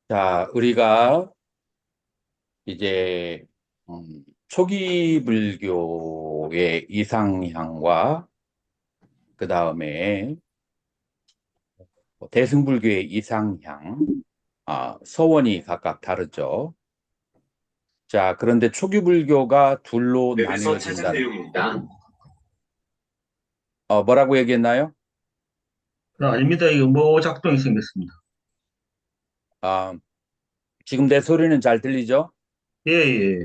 자, 우리가 이제 초기 불교의 이상향과 그 다음에 대승불교의 이상향, 서원이 각각 다르죠. 자, 그런데 초기 불교가 둘로 웹에서 찾은 나뉘어진다는, 내용입니다. 뭐라고 얘기했나요? 아닙니다. 이거 뭐 작동이 생겼습니다. 아, 지금 내 소리는 잘 들리죠? 예, 예.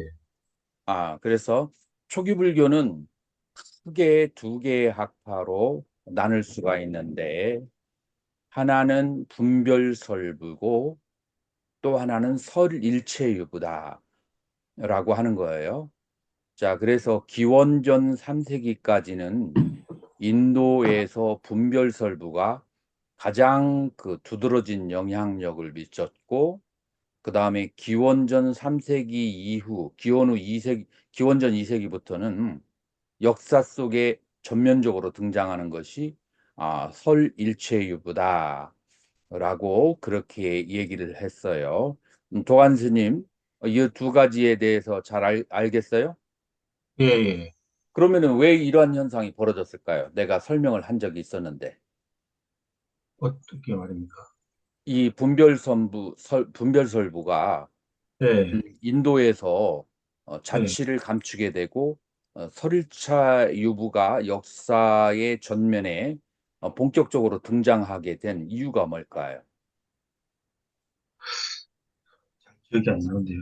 그래서 초기 불교는 크게 두 개의 학파로 나눌 수가 있는데, 하나는 분별설부고 또 하나는 설일체유부다라고 하는 거예요. 자, 그래서 기원전 3세기까지는 인도에서 분별설부가 가장 그 두드러진 영향력을 미쳤고, 그 다음에 기원전 3세기 이후, 기원 후 2세기, 기원전 2세기부터는 역사 속에 전면적으로 등장하는 것이 설일체유부다. 라고 그렇게 얘기를 했어요. 도안 스님, 이 두 가지에 대해서 잘 알겠어요? 예, 예. 그러면은 왜 이러한 현상이 벌어졌을까요? 내가 설명을 한 적이 있었는데. 어떻게 말입니까? 이 분별설부가 예, 인도에서 예. 자치를 감추게 되고 설일차 유부가 역사의 전면에 본격적으로 등장하게 된 이유가 뭘까요? 기억이 안 나는데요.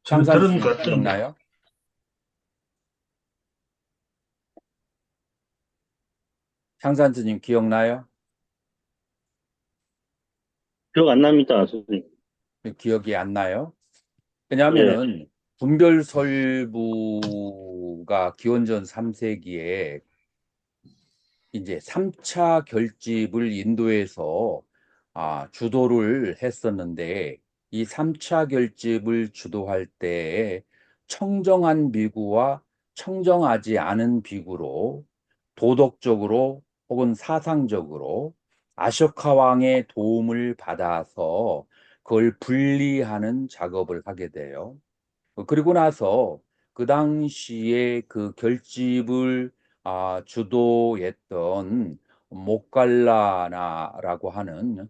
제가 상산 들은 스님 것 같은데. 기억나요? 상산 스님 기억나요? 기억 안 납니다, 선생님. 기억이 안 나요? 예, 왜냐하면은 분별설부가 기원전 3세기에 이제 3차 결집을 인도에서 주도를 했었는데 이 3차 결집을 주도할 때 청정한 비구와 청정하지 않은 비구로 도덕적으로 혹은 사상적으로 아쇼카 왕의 도움을 받아서 그걸 분리하는 작업을 하게 돼요. 그리고 나서 그 당시에 그 결집을 주도했던 목갈라나라고 하는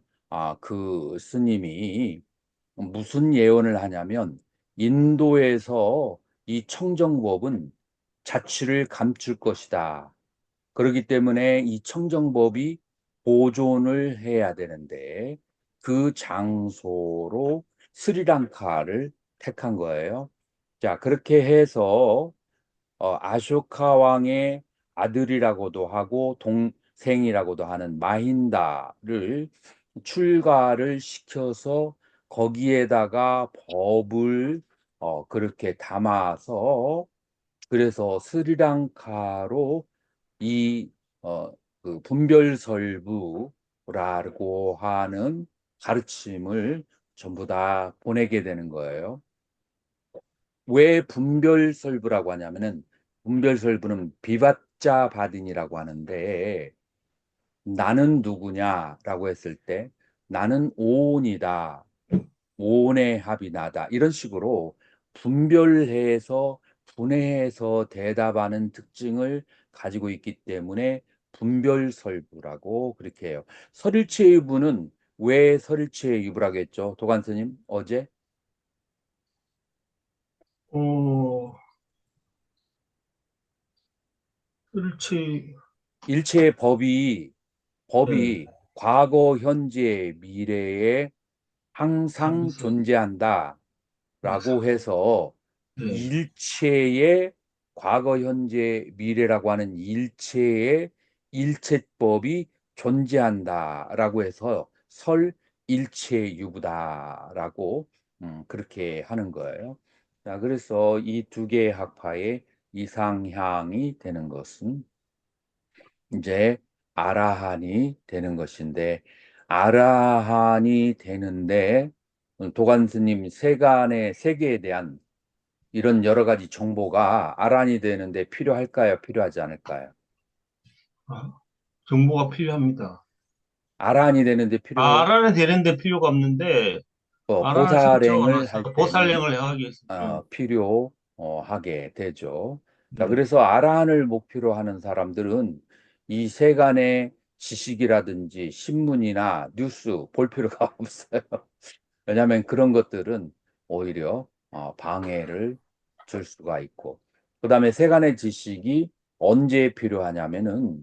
그 스님이 무슨 예언을 하냐면 인도에서 이 청정법은 자취를 감출 것이다. 그렇기 때문에 이 청정법이 보존을 해야 되는데 그 장소로 스리랑카를 택한 거예요. 자, 그렇게 해서 아쇼카 왕의 아들이라고도 하고 동생이라고도 하는 마힌다를 출가를 시켜서 거기에다가 법을 그렇게 담아서 그래서 스리랑카로 이 그 분별설부라고 하는 가르침을 전부 다 보내게 되는 거예요. 왜 분별설부라고 하냐면은 분별설부는 비받자 받인이라고 하는데 나는 누구냐라고 했을 때 나는 오온이다. 오온의 합이 나다. 이런 식으로 분별해서 분해해서 대답하는 특징을 가지고 있기 때문에 분별설부라고 그렇게 해요. 설일체유부는 왜 설일체유부라고 했죠? 도관스님 어제 어, 일치, 일체의 법이 예, 과거, 현재, 미래에 항상 항상, 존재한다. 라고 항상. 해서 예. 일체의 과거, 현재, 미래라고 하는 일체의 일체법이 존재한다라고 해서 설일체유부다라고 그렇게 하는 거예요. 자, 그래서 이 두 개의 학파의 이상향이 되는 것은 이제 아라한이 되는 것인데 아라한이 되는데 도관 스님 세간의 세계에 대한 이런 여러 가지 정보가 아란이 되는데 필요할까요? 필요하지 않을까요? 아, 정보가 필요합니다. 아란이 되는데 필요 알아야 되는데 필요가 없는데, 아라는 신청 안 보살행을 왔어. 할 때는 보살령을 하기 위해서. 필요하게 되죠. 자, 음. 그래서 아라한을 목표로 하는 사람들은 이 세간의 지식이라든지 신문이나 뉴스 볼 필요가 없어요. 왜냐하면 그런 것들은 오히려 방해를 줄 수가 있고, 그 다음에 세간의 지식이 언제 필요하냐면은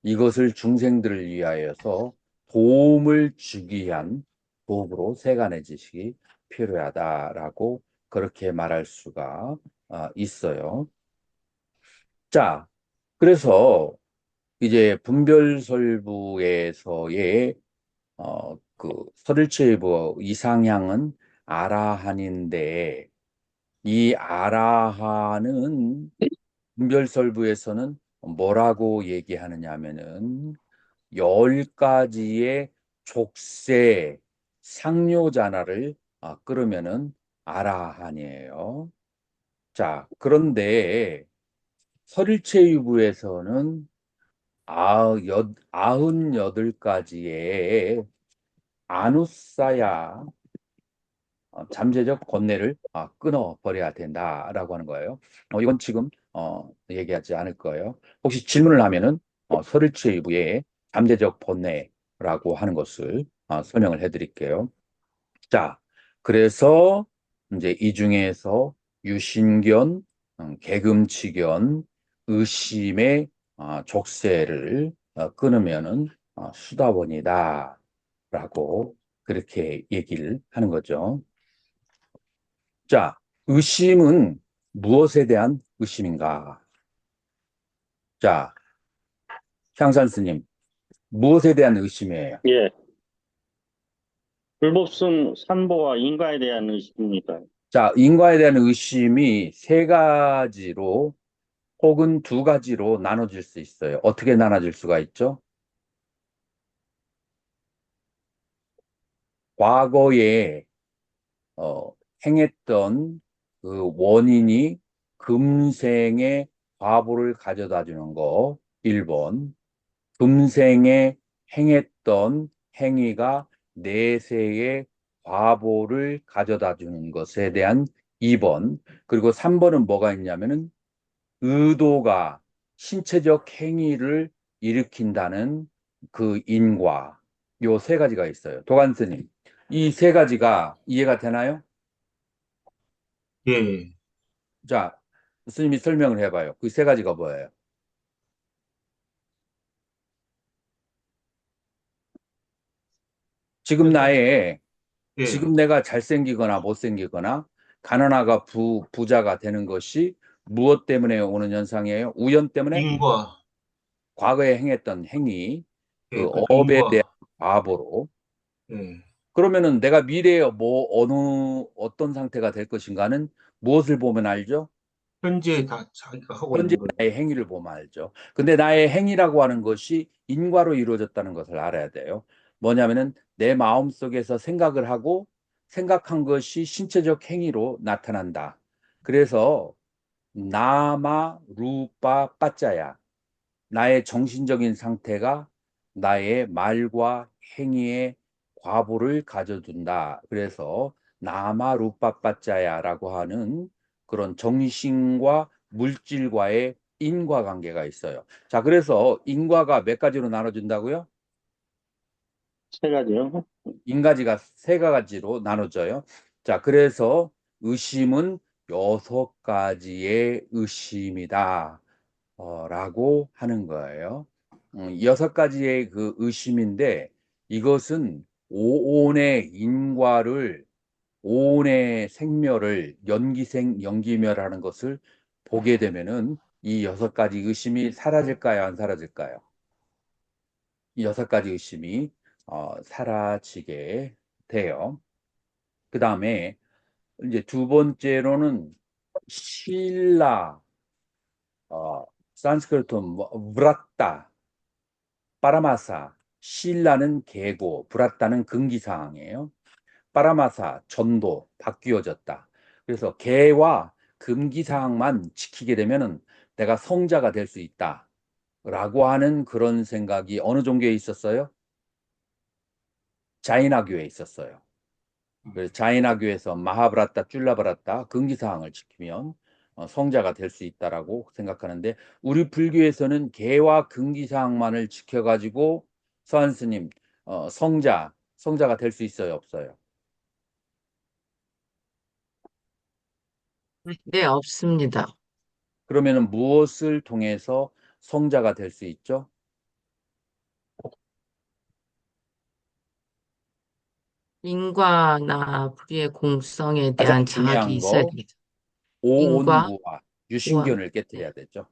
이것을 중생들을 위하여서 도움을 주기 위한 도구로 세간의 지식이 필요하다라고 그렇게 말할 수가 있어요. 자, 그래서 이제 분별설부에서의 그 설일체부 이상향은 아라한인데 이 아라한은 분별설부에서는 뭐라고 얘기하느냐 하면은 열 가지의 족쇄 상뇨자나를 끌으면은 아라한이에요. 자, 그런데 설일체유부에서는 98가지의 아누사야 잠재적 번뇌를 끊어버려야 된다라고 하는 거예요. 이건 지금 얘기하지 않을 거예요. 혹시 질문을 하면은 설일체유부의 잠재적 번뇌라고 하는 것을 설명을 해드릴게요. 자, 그래서 이제 이 중에서 유신견, 개금치견, 의심의 족쇄를 끊으면은 수다원이다라고 그렇게 얘기를 하는 거죠. 자, 의심은 무엇에 대한 의심인가? 자, 향산 스님, 무엇에 대한 의심이에요? 예, 불법성 산보와 인과에 대한 의식입니다. 자, 인과에 대한 의심이 세 가지로 혹은 두 가지로 나눠질 수 있어요. 어떻게 나눠질 수가 있죠? 과거에 어, 행했던 그 원인이 금생의 과보를 가져다 주는 거, 1번. 금생에 행했던 행위가 내세의 과보를 가져다 주는 것에 대한 2번. 그리고 3번은 뭐가 있냐면은 의도가 신체적 행위를 일으킨다는 그 인과, 요 세 가지가 있어요. 도관스님, 이 세 가지가 이해가 되나요? 예, 예. 자, 스님이 설명을 해봐요. 그 세 가지가 뭐예요? 지금 그래서, 나의, 예. 지금 내가 잘생기거나 못생기거나 가난하가 부자가 되는 것이 무엇 때문에 오는 현상이에요? 우연 때문에? 인과, 과거에 행했던 행위, 그 예, 그 업에 대한 인과, 과보로. 예. 그러면은 내가 미래에 뭐 어떤 상태가 될 것인가는 무엇을 보면 알죠? 현재 다 자기가 하고 현재 있는 거죠. 나의 행위를 보면 알죠. 근데 나의 행위라고 하는 것이 인과로 이루어졌다는 것을 알아야 돼요. 뭐냐면은 내 마음속에서 생각을 하고 생각한 것이 신체적 행위로 나타난다. 그래서 나마 루파 빠짜야. 나의 정신적인 상태가 나의 말과 행위의 과보를 가져둔다. 그래서 나마루빠빠짜야라고 하는 그런 정신과 물질과의 인과관계가 있어요. 자, 그래서 인과가 몇 가지로 나눠진다고요? 세 가지요. 인가지가 세 가지로 나눠져요. 자, 그래서 의심은 6가지의 의심이다. 라고 하는 거예요. 6가지의 그 의심인데 이것은 오온의 인과를 오온의 생멸을 연기생 연기멸하는 것을 보게 되면은 이 6가지 의심이 사라질까요? 안 사라질까요? 이 6가지 의심이 사라지게 돼요. 그 다음에 이제 두 번째로는 신라 산스크리트 브라타 파라마사, 신라는 계고, 브라타는 금기사항이에요. 파라마사, 전도, 바뀌어졌다. 그래서 계와 금기사항만 지키게 되면은 내가 성자가 될 수 있다. 라고 하는 그런 생각이 어느 종교에 있었어요? 자이나교에 있었어요. 그래서 자이나교에서 마하브라타, 쫄라바라타 금기사항을 지키면 성자가 될 수 있다라고 생각하는데 우리 불교에서는 계와 금기사항만을 지켜가지고 서한 스님 성자가 될 수 있어요, 없어요? 네, 없습니다. 그러면은 무엇을 통해서 성자가 될 수 있죠? 인과나 불의의 공성에 가장 대한 자학이 중요한 있어야 거 되겠죠. 인과, 오온무화, 우와. 유신견을 네. 깨뜨려야 되죠.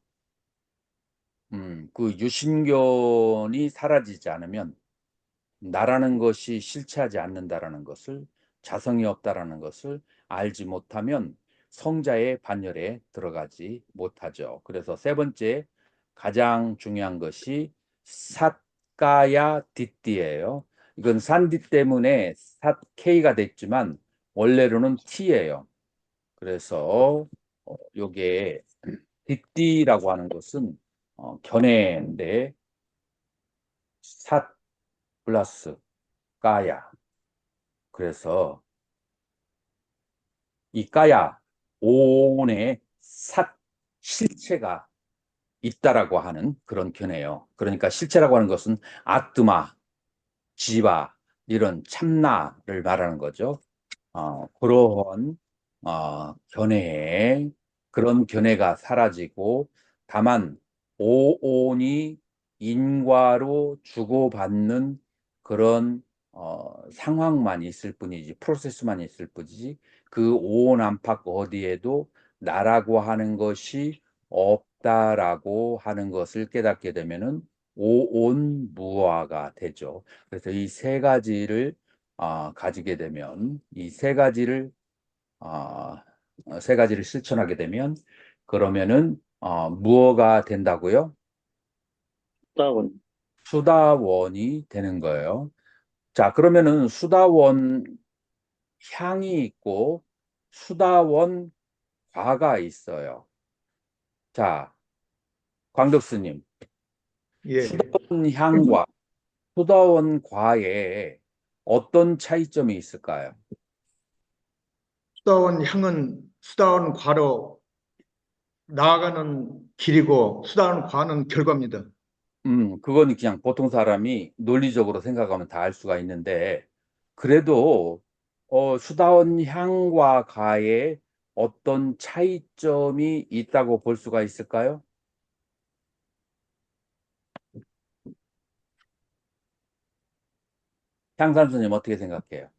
그 유신견이 사라지지 않으면 나라는 것이 실체하지 않는다라는 것을 자성이 없다라는 것을 알지 못하면 성자의 반열에 들어가지 못하죠. 그래서 세 번째 가장 중요한 것이 삿가야 뒷띠예요. 이건 산디 때문에 삿케이가 됐지만 원래로는 T예요. 그래서 요게 뒷띠라고 하는 것은 견해인데 삿 플러스 까야. 그래서 이 까야 오온의 삿 실체가 있다라고 하는 그런 견해예요. 그러니까 실체라고 하는 것은 아뜨마, 지바 이런 참나를 말하는 거죠. 그러한 견해에 그런 견해가 사라지고 다만 오온이 인과로 주고받는 그런 상황만 있을 뿐이지 프로세스만 있을 뿐이지 그 오온 안팎 어디에도 나라고 하는 것이 없다라고 하는 것을 깨닫게 되면은 오온무화가 되죠. 그래서 이 세 가지를 가지게 되면 이 아, 세 가지를 실천하게 되면 그러면은 무어가 된다고요? 수다원. 수다원이 되는 거예요. 자, 그러면은 수다원 향이 있고 수다원 과가 있어요. 자, 광덕스님, 예, 수다원 향과 수다원 과에 어떤 차이점이 있을까요? 수다원 향은 수다원 과로 나아가는 길이고 수다원 과는 결과입니다. 그거는 그냥 보통 사람이 논리적으로 생각하면 다 알 수가 있는데, 그래도, 수다원 향과 가에 어떤 차이점이 있다고 볼 수가 있을까요? 향산스님 어떻게 생각해요?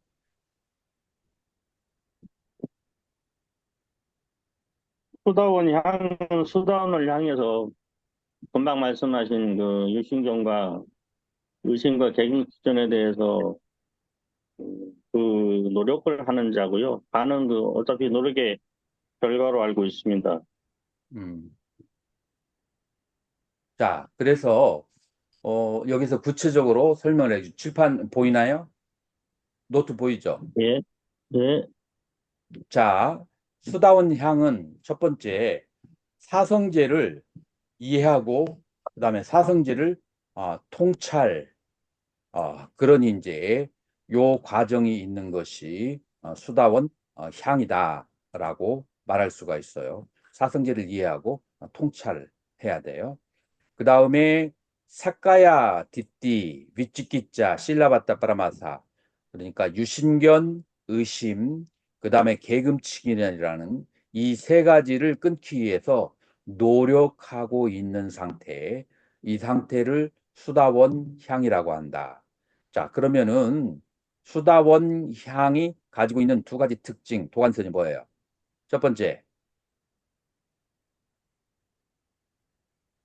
수다원 향은 수다원을 향해서 금방 말씀하신 그 유신경과 의심과 개인기전에 대해서 그 노력을 하는 자고요. 반은 그 어차피 노력의 결과로 알고 있습니다. 음, 자, 그래서, 여기서 구체적으로 설명해 칠판 보이나요? 노트 보이죠? 예, 예, 자, 수다원 향은 첫 번째, 사성제를 이해하고, 그 다음에 사성제를 통찰, 그런 이제 요 과정이 있는 것이 수다원 향이다라고 말할 수가 있어요. 사성제를 이해하고 통찰해야 돼요. 그 다음에 사카야 디띠 위치키자 실라바타 파라마사 그러니까 유신견 의심 그 다음에 개금치기라는 이 세 가지를 끊기 위해서 노력하고 있는 상태 이 상태를 수다원 향이라고 한다. 자 그러면은 수다원 향이 가지고 있는 두 가지 특징 도관선이 뭐예요? 첫 번째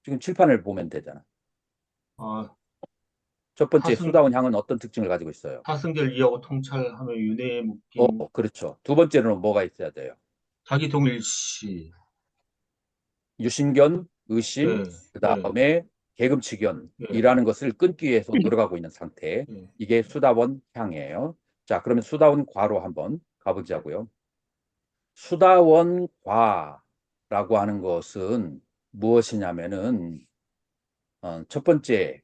지금 칠판을 보면 되잖아. 어, 첫 번째 타승, 수다원 향은 어떤 특징을 가지고 있어요? 타승결 이하고 통찰하며 윤회에 묶인 그렇죠. 두 번째로는 뭐가 있어야 돼요? 자기동일시. 유신견, 의심, 예, 그 예, 다음에 예, 개금치견이라는 것을 끊기 위해서 노력하고 있는 상태. 예. 이게 수다원 향이에요. 자, 그러면 수다원 과로 한번 가보자고요. 수다원 과라고 하는 것은 무엇이냐면은 첫 번째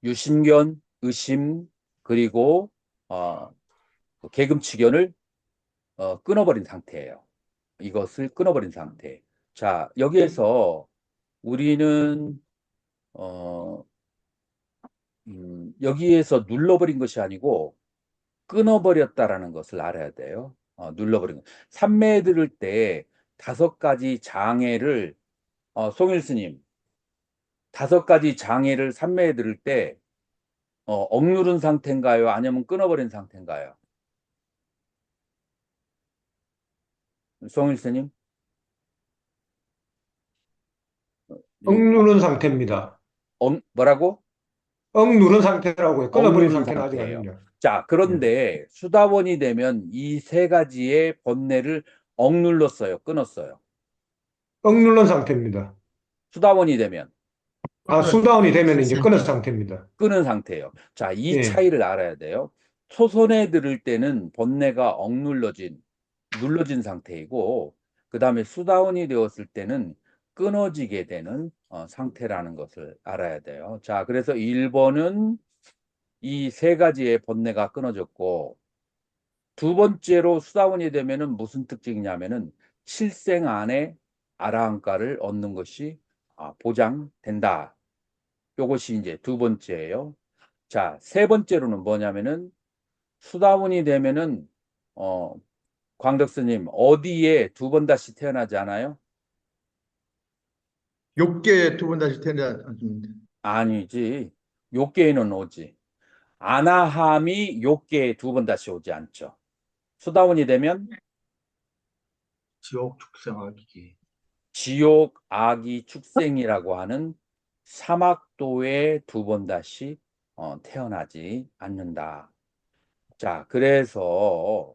유신견, 의심, 그리고 계금치견을 끊어버린 상태예요. 이것을 끊어버린 상태. 자, 여기에서 우리는 어, 여기에서 눌러버린 것이 아니고 끊어버렸다라는 것을 알아야 돼요. 눌러버린 것. 삼매 들을 때 5가지 장애를 송일 스님, 5가지 장애를 삼매에 들을 때 억누른 상태인가요? 아니면 끊어버린 상태인가요? 송일 스님? 억 누른 상태입니다. 뭐라고? 억 누른 상태라고요. 끊어버린 억누른 상태는 아직 상태예요. 아닙니다. 자, 그런데 수다원이 되면 이 3가지의 번뇌를 억눌렀어요. 끊었어요. 억 누른 상태입니다. 수다원이 되면 수다운이 되면 끊은 이제 상태. 끊은 상태입니다. 끊은 상태예요. 자, 이 예. 차이를 알아야 돼요. 초선에 들을 때는 번뇌가 눌러진 상태이고, 그 다음에 수다운이 되었을 때는 끊어지게 되는 상태라는 것을 알아야 돼요. 자, 그래서 1번은 이 3가지의 번뇌가 끊어졌고, 2번째로 수다원이 되면은 무슨 특징이냐면은 칠생 안에 아라한가를 얻는 것이 보장된다. 요것이 이제 2번째예요. 자, 3번째로는 뭐냐면은 수다원이 되면은 광덕스님 어디에 2번 다시 태어나지 않아요? 욕계 2번 다시 태어났습니다. 아니지. 욕계에는 오지. 아나함이 욕계에 2번 다시 오지 않죠. 수다원이 되면 지옥 축생하기. 지옥 아기 축생이라고 하는 사막도에 2번 다시 태어나지 않는다. 자, 그래서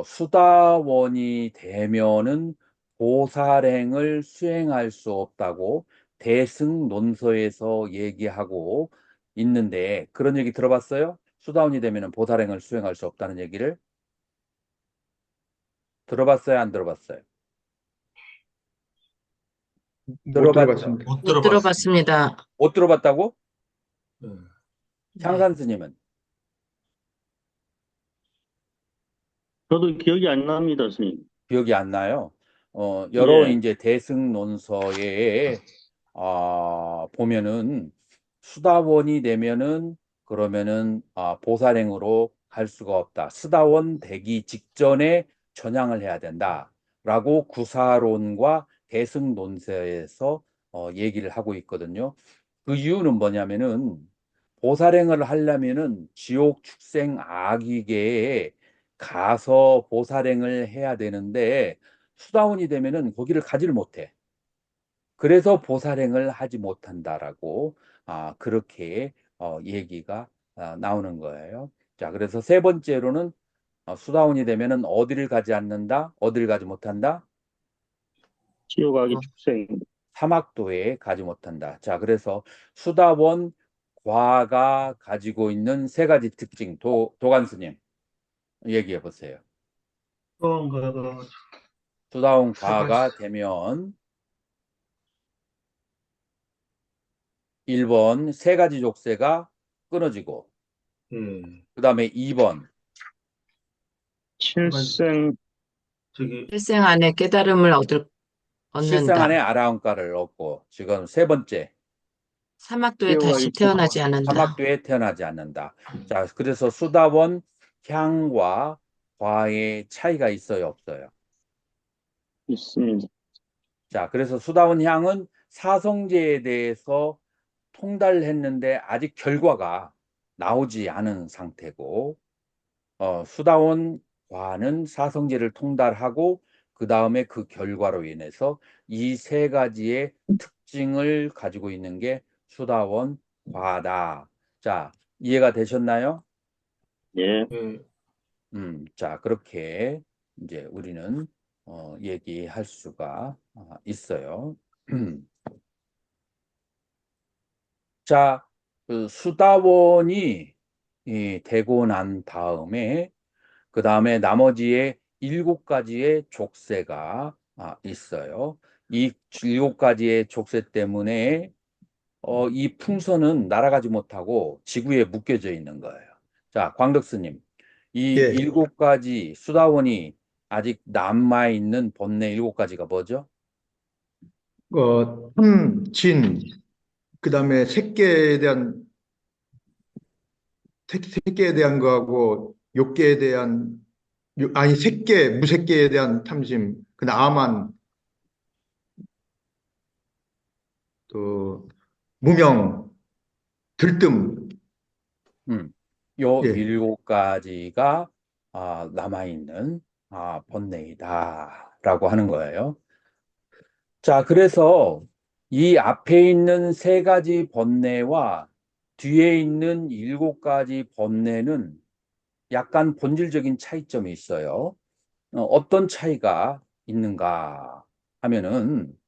수다원이 되면은 보살행을 수행할 수 없다고 대승론서에서 얘기하고 있는데 그런 얘기 들어봤어요? 수다원이 되면은 보살행을 수행할 수 없다는 얘기를 들어봤어요? 안 들어봤어요? 못 들어봤죠? 들어봤습니다. 못 못 들어봤습니다. 못 들어봤다고? 네. 향산 스님은? 저도 기억이 안 납니다, 스님. 기억이 안 나요. 여러 예. 이제 대승론서에 보면은 수다원이 되면은 그러면은 보살행으로 갈 수가 없다. 수다원 되기 직전에 전향을 해야 된다라고 구사론과 대승론서에서 얘기를 하고 있거든요. 그 이유는 뭐냐면은 보살행을 하려면은 지옥 축생 아기계에 가서 보살행을 해야 되는데 수다원이 되면은 거기를 가지를 못해. 그래서 보살행을 하지 못한다라고 그렇게 얘기가 나오는 거예요. 자, 그래서 3번째로는 수다원이 되면은 어디를 가지 않는다? 어디를 가지 못한다? 지옥아기 어. 축생. 사막도에 가지 못한다. 자, 그래서 수다원 과가 가지고 있는 3가지 특징 도관스님 얘기해 보세요. 그런가가 수다원 과가 되면 1번 3가지 족쇄가 끊어지고 예. 그 다음에 2번 칠생, 저기 일생 안에 깨달음을 실생 안에 얻는다. 아라한가를 얻고 지금 3번째 사막도에 다시 지옥아기 태어나지 않는다. 사막도에 태어나지 않는다. 자, 그래서 수다원 향과 과의 차이가 있어요, 없어요? 있습니다. 자, 그래서 수다원 향은 사성제에 대해서 통달했는데 아직 결과가 나오지 않은 상태고 수다원 과는 사성제를 통달하고 그 다음에 그 결과로 인해서 이 3가지의 특징을 가지고 있는 게 수다원 과다. 자, 이해가 되셨나요? 예. 예. 자, 그렇게 이제 우리는 얘기할 수가 있어요. 자, 그 수다원이 되고 난 다음에 그 다음에 나머지의 7가지의 족쇄가 있어요. 이 7가지의 족쇄 때문에 이 풍선은 날아가지 못하고 지구에 묶여져 있는 거예요. 자, 광덕스님, 이 예. 7가지 수다원이 아직 남아있는 번뇌 7가지가 뭐죠? 탐, 진, 그다음에 새끼에 대한 거하고 욕계에 대한 아니 무새끼에 대한 탐심, 그다음 또 무명, 들뜸. 요 예. 7가지가 남아있는 번뇌이다라고 하는 거예요. 자, 그래서 이 앞에 있는 3가지 번뇌와 뒤에 있는 7가지 번뇌는 약간 본질적인 차이점이 있어요. 어떤 차이가 있는가 하면은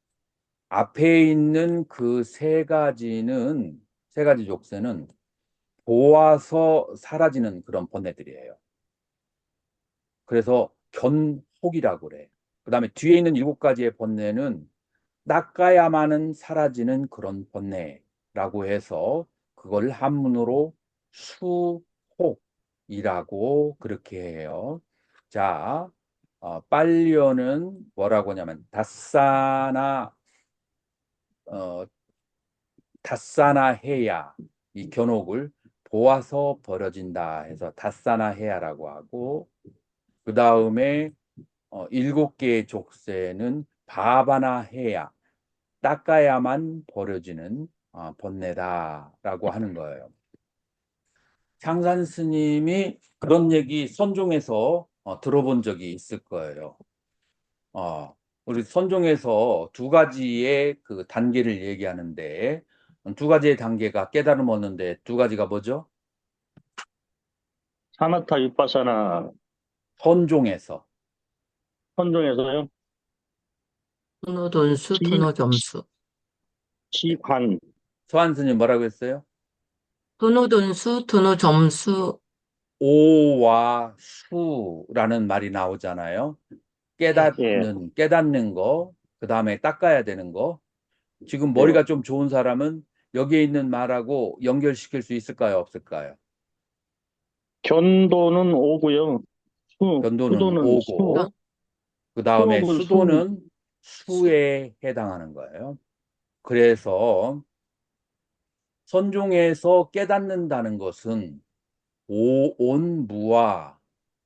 앞에 있는 그 3가지는 3가지 족쇄는 보아서 사라지는 그런 번뇌들이에요. 그래서 견혹이라고 그래. 그 다음에 뒤에 있는 7가지의 번뇌는 닦아야만은 사라지는 그런 번뇌라고 해서 그걸 한문으로 수혹이라고 그렇게 해요. 자, 빨려는 뭐라고 하냐면 어, 다사나 해야, 이 견옥을 보아서 벌어진다 해서 다사나 해야라고 하고, 그 다음에 7개의 족쇄는 바바나 해야, 닦아야만 벌어지는 번뇌다라고 하는 거예요. 상산 스님이 그런 얘기 선종에서 들어본 적이 있을 거예요. 우리 선종에서 2가지의 그 단계를 얘기하는데, 2가지의 단계가 깨달음 얻는데 2가지가 뭐죠? 사마타 윗바사나 선종에서. 선종에서요. 도노돈수, 지, 도노점수. 지관, 서한 스님 뭐라고 했어요? 도노돈수, 도노점수. 오와 수라는 말이 나오잖아요. 예. 예. 깨닫는 거, 그 다음에 닦아야 되는 거. 지금 예. 머리가 좀 좋은 사람은 여기에 있는 말하고 연결시킬 수 있을까요? 없을까요? 견도는 오고요. 변도는 수도는 오고, 그 다음에 수업은 수도는 수에 해당하는 거예요. 그래서 선종에서 깨닫는다는 것은 오온무와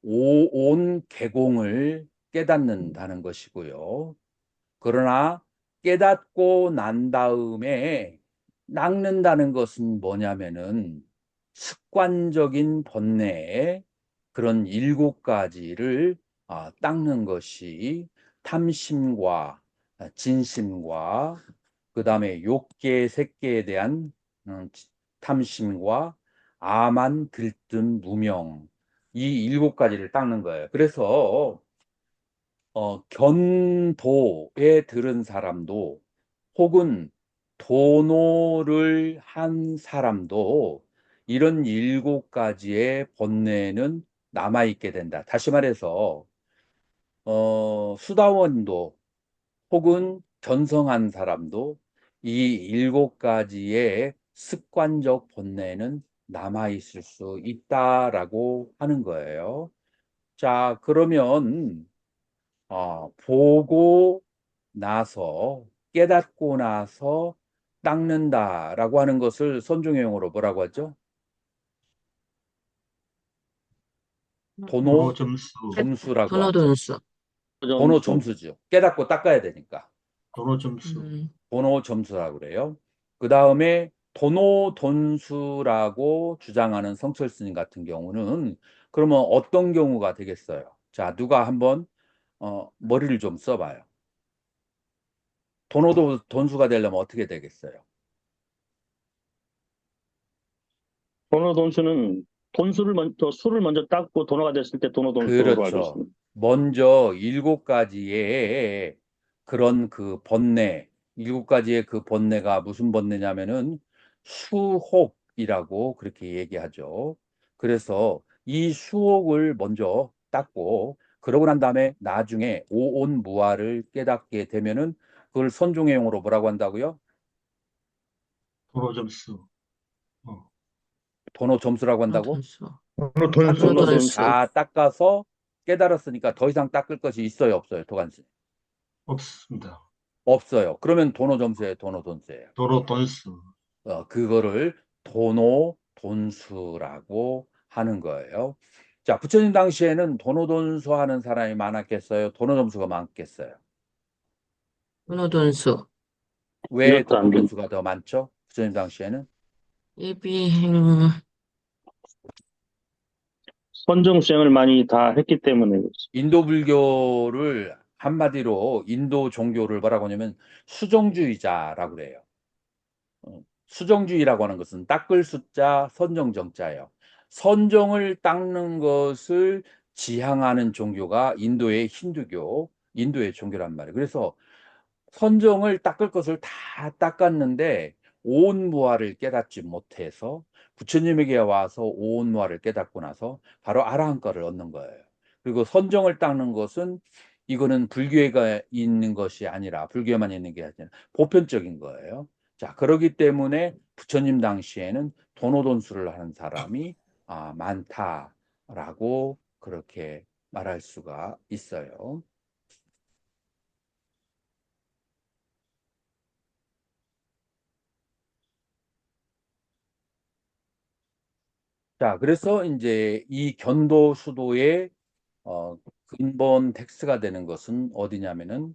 오온개공을 깨닫는다는 것이고요. 그러나 깨닫고 난 다음에 닦는다는 것은 뭐냐면은 습관적인 번뇌의 그런 7가지를 닦는 것이 탐심과 진심과 그 다음에 욕계, 색계에 대한 탐심과 아만, 들뜸, 무명, 이 7가지를 닦는 거예요. 그래서 견도에 들은 사람도 혹은 도노를 한 사람도 이런 7가지의 번뇌는 남아있게 된다. 다시 말해서 수다원도 혹은 견성한 사람도 이 7가지의 습관적 번뇌는 남아있을 수 있다라고 하는 거예요. 자, 그러면 보고 나서 깨닫고 나서 닦는다라고 하는 것을 선종형으로 뭐라고 하죠? 도노 도노점수, 점수라고 하죠. 도노돈수. 도노 점수, 점수죠. 깨닫고 닦아야 되니까. 도노점수. 도노 점수라고 그래요. 그 다음에 도노 돈수라고 주장하는 성철 스님 같은 경우는 그러면 어떤 경우가 되겠어요? 자, 누가 한번 머리를 좀 써봐요. 도노도 돈수가 되려면 어떻게 되겠어요? 도노돈수는 술을 먼저 닦고 도노가 됐을 때 도노돈수로 알고 그렇죠. 있습니다. 먼저 7가지의 그런 그 번뇌, 7가지의 그 번뇌가 무슨 번뇌냐면은 수혹이라고 그렇게 얘기하죠. 그래서 이 수혹을 먼저 닦고 그러고 난 다음에 나중에 오온무아를 깨닫게 되면은 그걸 선종해용으로 뭐라고 한다고요? 도노점수. 어. 도노 점수라고 한다고? 돈수. 도노 돈수. 닦을 것을 돈수. 다 닦아서 깨달았으니까 더 이상 닦을 것이 있어요, 없어요, 도관씨? 없습니다. 없어요. 그러면 도노 점수예요, 도노 돈수예요? 도로 돈수. 그거를 도노 돈수라고 하는 거예요. 자, 부처님 당시에는 도노 돈수 하는 사람이 많았겠어요? 도노 점수가 많겠어요? 돈수. 왜 이것도 안 도노 돼. 돈수가 더 많죠? 부처님 당시에는? 예비행. 선정 수행을 많이 다 했기 때문에 그렇지. 인도 불교를 한마디로 인도 종교를 뭐라고 하냐면 수정주의자라고 그래요. 수정주의라고 하는 것은 닦을 숫자, 선정 정자예요. 선정을 닦는 것을 지향하는 종교가 인도의 힌두교, 인도의 종교란 말이에요. 그래서 선정을 닦을 것을 다 닦았는데 오온무아를 깨닫지 못해서 부처님에게 와서 오온무아를 깨닫고 나서 바로 아라한과를 얻는 거예요. 그리고 선정을 닦는 것은 이거는 불교가 있는 것이 아니라 불교에만 있는 게 아니라 보편적인 거예요. 자, 그러기 때문에 부처님 당시에는 도노돈수를 하는 사람이 많다라고 그렇게 말할 수가 있어요. 자, 그래서 이제 이 견도 수도의 근본 텍스트가 되는 것은 어디냐면은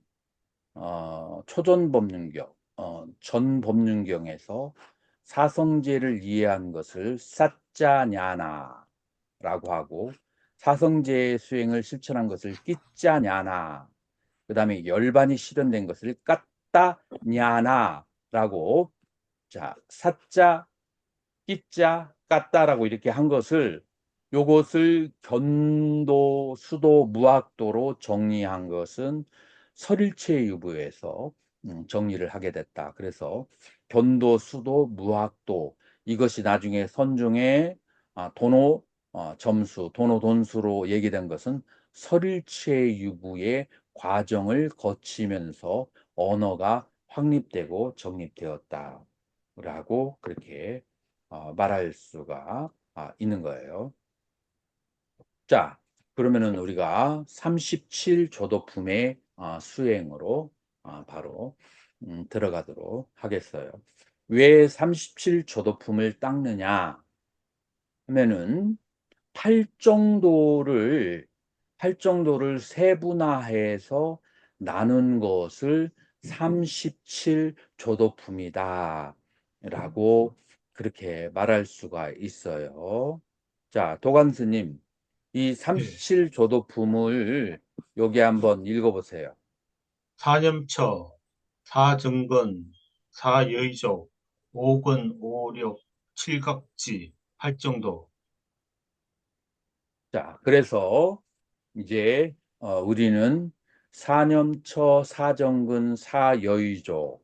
초전법륜경, 전법륜경에서 사성제를 이해한 것을 사짜냐나라고 하고 사성제 수행을 실천한 것을 끼짜냐나, 그 다음에 열반이 실현된 것을 까따냐나라고, 자, 사짜 끼자 깠다라고 이렇게 한 것을 요것을 견도 수도 무학도로 정리한 것은 설일체 유부에서 정리를 하게 됐다. 그래서 견도 수도 무학도 이것이 나중에 선중에 도노 점수 도노 돈수로 얘기된 것은 설일체 유부의 과정을 거치면서 언어가 확립되고 정립되었다라고 그렇게 말할 수가 있는 거예요. 자, 그러면은 우리가 37조도품의 수행으로 바로 들어가도록 하겠어요. 왜 37조도품을 닦느냐 하면은 팔정도를 세분화해서 나눈 것을 37조도품이다 라고 그렇게 말할 수가 있어요. 자, 도관스님, 이 예. 37조도품을 여기 한번 읽어보세요. 사념처, 사정근, 사여의조, 오근, 오력, 칠각지, 팔정도. 자, 그래서 이제 우리는 사념처, 사정근, 사여의조,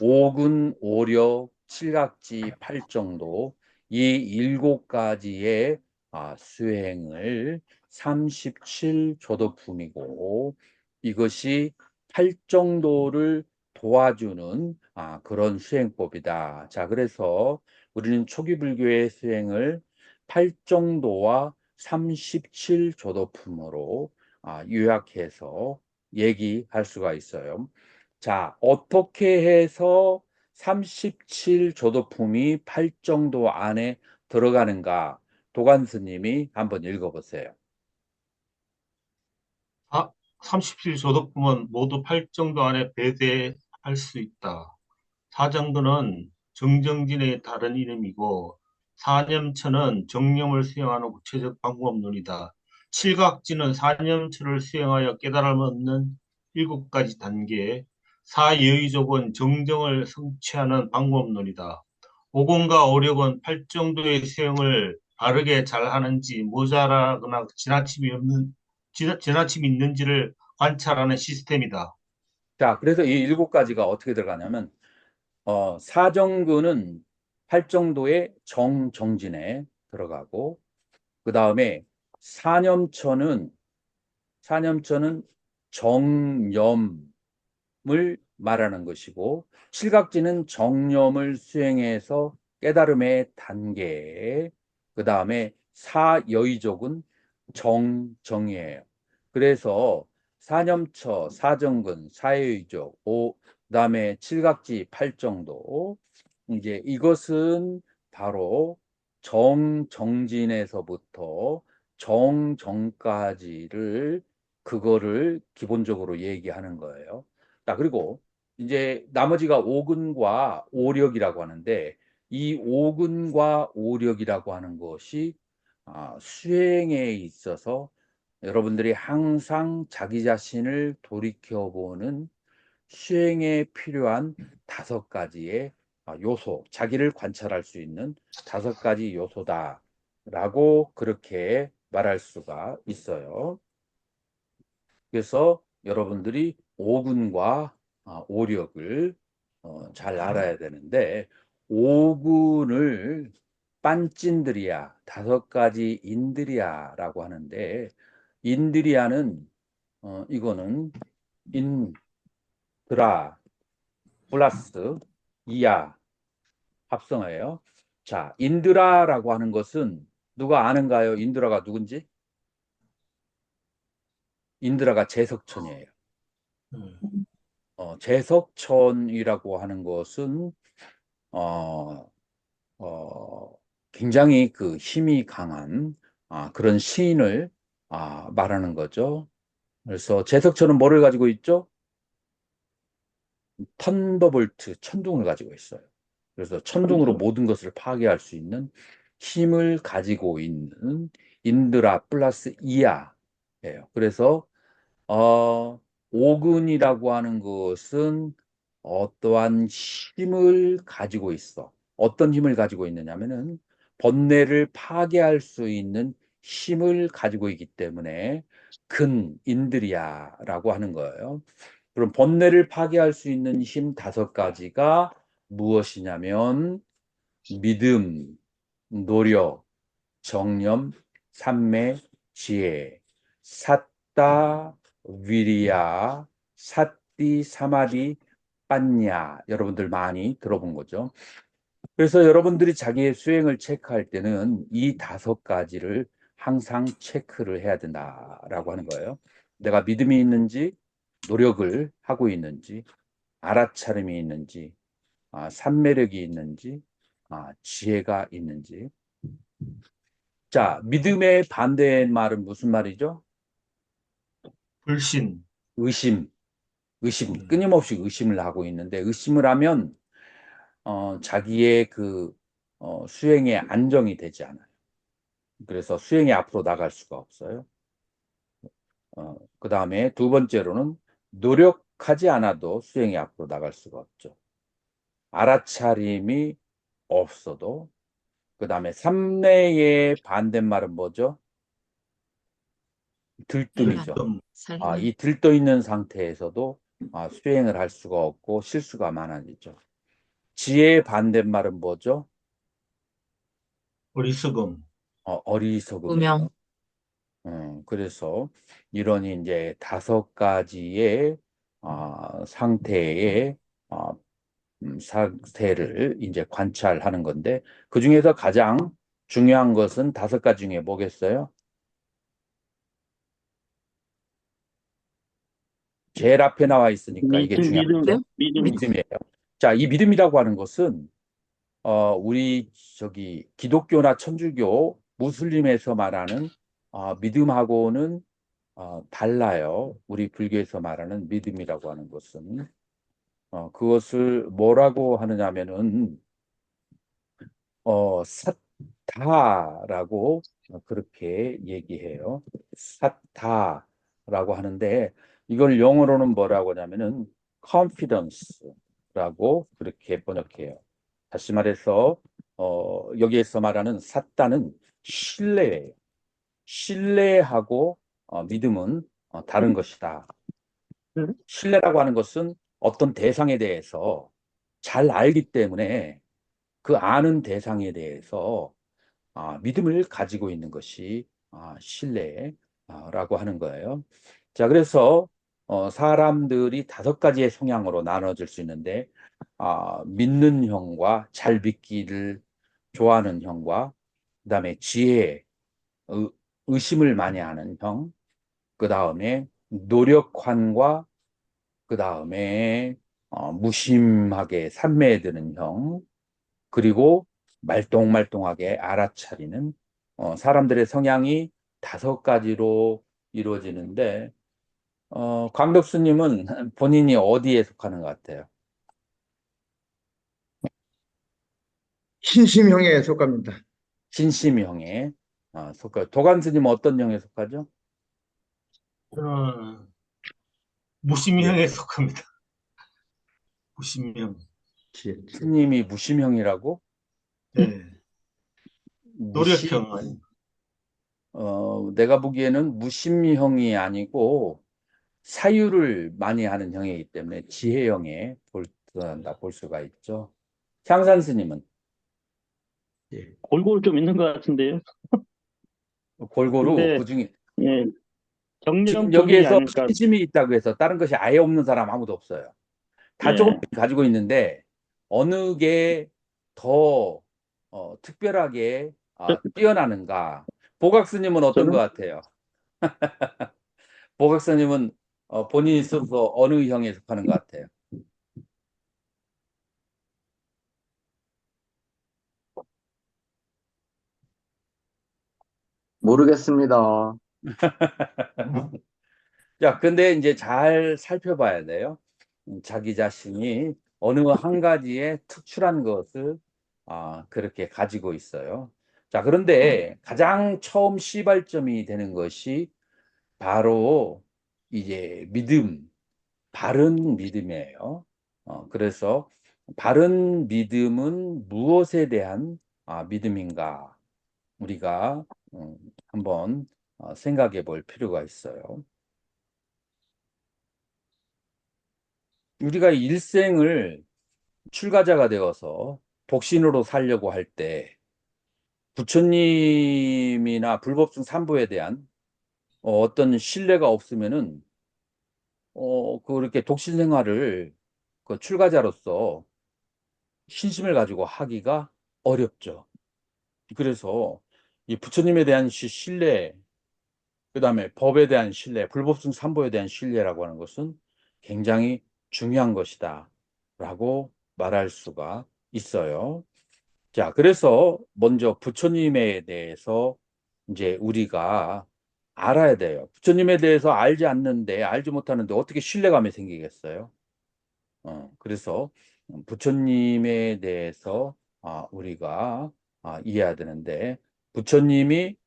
오근, 오력, 칠각지, 팔정도 이 7가지의 수행을 37조도품이고 이것이 팔정도를 도와주는 그런 수행법이다. 자, 그래서 우리는 초기 불교의 수행을 팔정도와 37조도품으로 요약해서 얘기할 수가 있어요. 자, 어떻게 해서 37조도품이 팔정도 안에 들어가는가? 도관스님이 한번 읽어보세요. 37조도품은 모두 팔정도 안에 배제할 수 있다. 사정근은 정정진의 다른 이름이고, 사념처는 정념을 수행하는 구체적 방법론이다. 칠각지는 사념처를 수행하여 깨달음 얻는 7가지 단계, 사여의족은 정정을 성취하는 방법론이다. 오공과 오력은 팔정도의 수행을 바르게 잘하는지 모자라거나 지나침이 있는지를 관찰하는 시스템이다. 자, 그래서 이 7가지가 어떻게 들어가냐면 사정근은 팔정도의 정진에 들어가고 그 다음에 사념처는 정념을 말하는 것이고 칠각지는 정념을 수행해서 깨달음의 단계, 그 다음에 사여의족은 정정이에요. 그래서 사념처, 사정근, 사여의족, 그다음에 칠각지, 팔정도, 이제 이것은 바로 정정진에서부터 정정까지를 그거를 기본적으로 얘기하는 거예요. 자, 그리고 이제 나머지가 오근과 오력이라고 하는데 이 오근과 오력이라고 하는 것이 수행에 있어서 여러분들이 항상 자기 자신을 돌이켜보는 수행에 필요한 5가지의 요소, 자기를 관찰할 수 있는 5가지 요소다라고 그렇게 말할 수가 있어요. 그래서 여러분들이 오근과 오력을 잘 알아야 되는데, 오근을 빤찐드리아, 5가지 인드리아라고 하는데, 인드리아는 이거는 인드라 플러스 이야 합성어예요. 자, 인드라라고 하는 것은 누가 아는가요? 인드라가 누군지? 인드라가 제석천이에요. 제석천이라고 하는 것은 어, 굉장히 그 힘이 강한 그런 시인을 말하는 거죠. 그래서 제석천은 뭐를 가지고 있죠? 턴더볼트, 천둥을 가지고 있어요. 그래서 천둥으로 모든 것을 파괴할 수 있는 힘을 가지고 있는 인드라 플러스 이야예요. 그래서 오근이라고 하는 것은 어떠한 힘을 가지고 있어. 어떤 힘을 가지고 있느냐면은 번뇌를 파괴할 수 있는 힘을 가지고 있기 때문에 인드리아라고 하는 거예요. 그럼 번뇌를 파괴할 수 있는 힘 5가지가 무엇이냐면 믿음, 노력, 정념, 삼매, 지혜, 삿다, 위리야, 사띠, 사마디, 빠냐. 여러분들 많이 들어본 거죠. 그래서 여러분들이 자기의 수행을 체크할 때는 이 5가지를 항상 체크를 해야 된다라고 하는 거예요. 내가 믿음이 있는지, 노력을 하고 있는지, 알아차림이 있는지, 삼매력이 있는지, 지혜가 있는지. 자, 믿음의 반대의 말은 무슨 말이죠? 불신. 의심. 끊임없이 의심을 하고 있는데, 의심을 하면 자기의 그 수행에 안정이 되지 않아요. 그래서 수행에 앞으로 나갈 수가 없어요. 그 다음에 2번째로는 노력하지 않아도 수행에 앞으로 나갈 수가 없죠. 알아차림이 없어도. 그 다음에 삼내의 반대말은 뭐죠? 들뜸이죠. 들뜸. 살림. 이 들떠 있는 상태에서도 수행을 할 수가 없고 실수가 많아지죠. 지혜의 반대말은 뭐죠? 어리석음. 어리석음이에요. 무명. 그래서 이런 이제 5가지의 상태의 상태를 이제 관찰하는 건데, 그 중에서 가장 중요한 것은 5가지 중에 뭐겠어요? 제일 앞에 나와 있으니까 이게 중요한 거죠. 믿음. 믿음이에요. 자, 이 믿음이라고 하는 것은 우리 기독교나 천주교, 무슬림에서 말하는 믿음하고는 달라요. 우리 불교에서 말하는 믿음이라고 하는 것은 그것을 뭐라고 하느냐면은 사타라고 그렇게 얘기해요. 사타라고 하는데 이걸 영어로는 뭐라고 하냐면은 confidence라고 그렇게 번역해요. 다시 말해서 여기에서 말하는 사타는 신뢰예요. 신뢰하고 믿음은 다른 것이다. 신뢰라고 하는 것은 어떤 대상에 대해서 잘 알기 때문에 그 아는 대상에 대해서 믿음을 가지고 있는 것이 신뢰라고 하는 거예요. 자, 그래서 사람들이 5가지의 성향으로 나눠질 수 있는데 믿는 형과 잘 믿기를 좋아하는 형과, 그다음에 지혜, 의심을 많이 하는 형, 그다음에 노력환과, 그다음에 무심하게 산매드는 형, 그리고 말똥말똥하게 알아차리는, 사람들의 성향이 5가지로 이루어지는데, 광덕수님은 본인이 어디에 속하는 것 같아요? 신심형에 속합니다. 신심형에 속하요. 도관수님은 어떤 형에 속하죠? 저는 예. 무심형에 속합니다. 무심형. 지혜. 스님이 무심형이라고? 네. 무심, 노력형 아니. 내가 보기에는 무심형이 아니고 사유를 많이 하는 형이기 때문에 지혜형에 볼 수가 있죠. 향산 스님은 예. 골고루 좀 있는 것 같은데요. 골고루 근데 그중에 예, 지금 정령 쪽이 여기에서 아닐까. 신심이 있다고 해서 다른 것이 아예 없는 사람 아무도 없어요. 다 예, 조금씩 가지고 있는데 어느 게 더 특별하게 저, 뛰어나는가? 보각스님은 어떤 것 저는 같아요? 보각스님은 본인이 스스로 어느 형에 속하는 것 같아요? 모르겠습니다. 자, 근데 이제 잘 살펴봐야 돼요. 자기 자신이 어느 한 가지에 특출한 것을 그렇게 가지고 있어요. 자, 그런데 가장 처음 시발점이 되는 것이 바로 이제 믿음, 바른 믿음이에요. 그래서 바른 믿음은 무엇에 대한 믿음인가? 우리가 한번 생각해 볼 필요가 있어요. 우리가 일생을 출가자가 되어서 독신으로 살려고 할 때 부처님이나 불법중 삼부에 대한 어떤 신뢰가 없으면은 그렇게 독신 생활을 그 출가자로서 신심을 가지고 하기가 어렵죠. 그래서 이 부처님에 대한 신뢰, 그다음에 법에 대한 신뢰, 불법중 삼보에 대한 신뢰라고 하는 것은 굉장히 중요한 것이다라고 말할 수가 있어요. 자, 그래서 먼저 부처님에 대해서 이제 우리가 알아야 돼요. 부처님에 대해서 알지 않는데, 알지 못하는데 어떻게 신뢰감이 생기겠어요? 그래서 부처님에 대해서 우리가 이해해야 되는데, 부처님이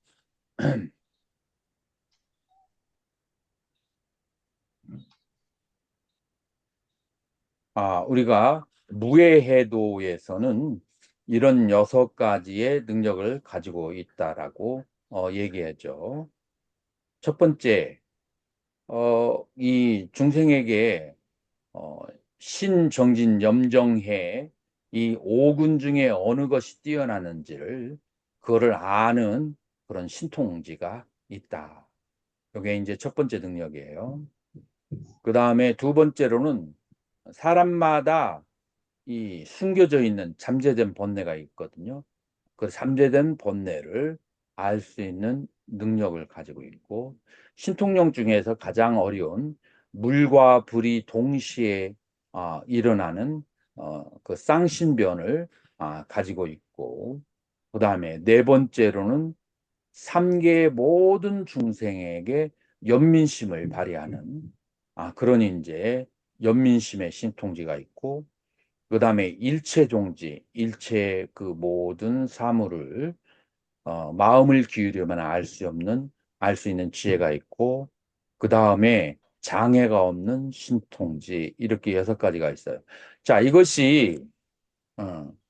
우리가 무해해도에서는 이런 6가지의 능력을 가지고 있다라고 얘기하죠. 첫 번째, 이 중생에게 어, 신정진, 염정해 이 5군 중에 어느 것이 뛰어나는지를 그거를 아는 그런 신통지가 있다. 이게 이제 첫 번째 능력이에요. 그 다음에 두 번째로는 사람마다 이 숨겨져 있는 잠재된 본뇌가 있거든요. 그 잠재된 본뇌를 알 수 있는 능력을 가지고 있고, 신통령 중에서 가장 어려운 물과 불이 동시에 일어나는 그 쌍신변을 가지고 있고, 그 다음에 네 번째로는 삼계 모든 중생에게 연민심을 발휘하는 그런 이제 연민심의 신통지가 있고, 그 다음에 일체종지, 일체 그 모든 사물을 마음을 기울이면 알 수 있는 지혜가 있고, 그 다음에 장애가 없는 신통지, 이렇게 6가지가 있어요. 자, 이것이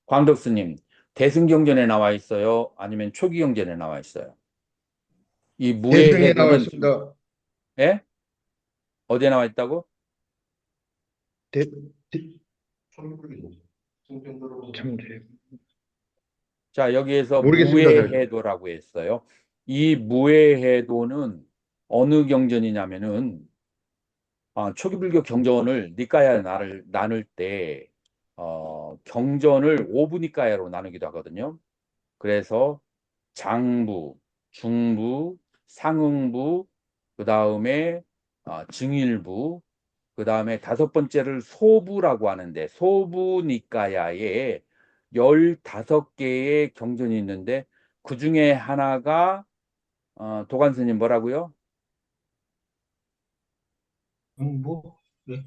광덕스님 대승경전에 나와 있어요? 아니면 초기경전에 나와 있어요? 이 대승에 나와 무해해도는 있습니다. 예? 어디에 나와 있다고? 대, 대, 참, 자, 여기에서 모르겠습니다. 잘. 무해해도라고 했어요. 이 무해해도는 어느 경전이냐면은 초기불교 경전을 니까야 나눌 때 경전을 오부니까야로 나누기도 하거든요. 그래서 장부, 중부, 상응부, 그 다음에 증일부, 그 다음에 다섯 번째를 소부라고 하는데, 소부니까야에 15개의 경전이 있는데 그 중에 하나가 도관스님 뭐라고요? 뭐, 네,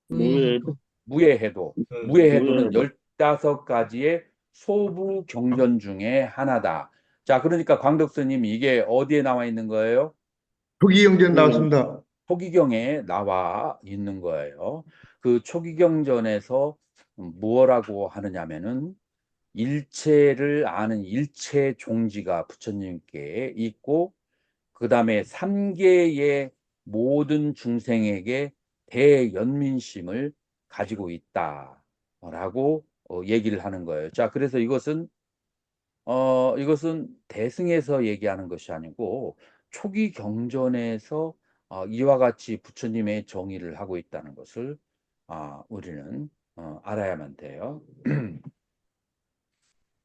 무예, 무예해도. 네, 무예해도는 무예해도. 15가지의 소부 경전 중에 하나다. 자, 그러니까 광덕스님 이게 어디에 나와 있는 거예요? 초기경전 나왔습니다. 초기경에 나와 있는 거예요. 그 초기경전에서 뭐라고 하느냐면은 일체를 아는 일체 종지가 부처님께 있고, 그 다음에 3계의 모든 중생에게 대연민심을 가지고 있다라고 얘기를 하는 거예요. 자, 그래서 이것은 대승에서 얘기하는 것이 아니고 초기 경전에서 이와 같이 부처님의 정의를 하고 있다는 것을 우리는 알아야만 돼요.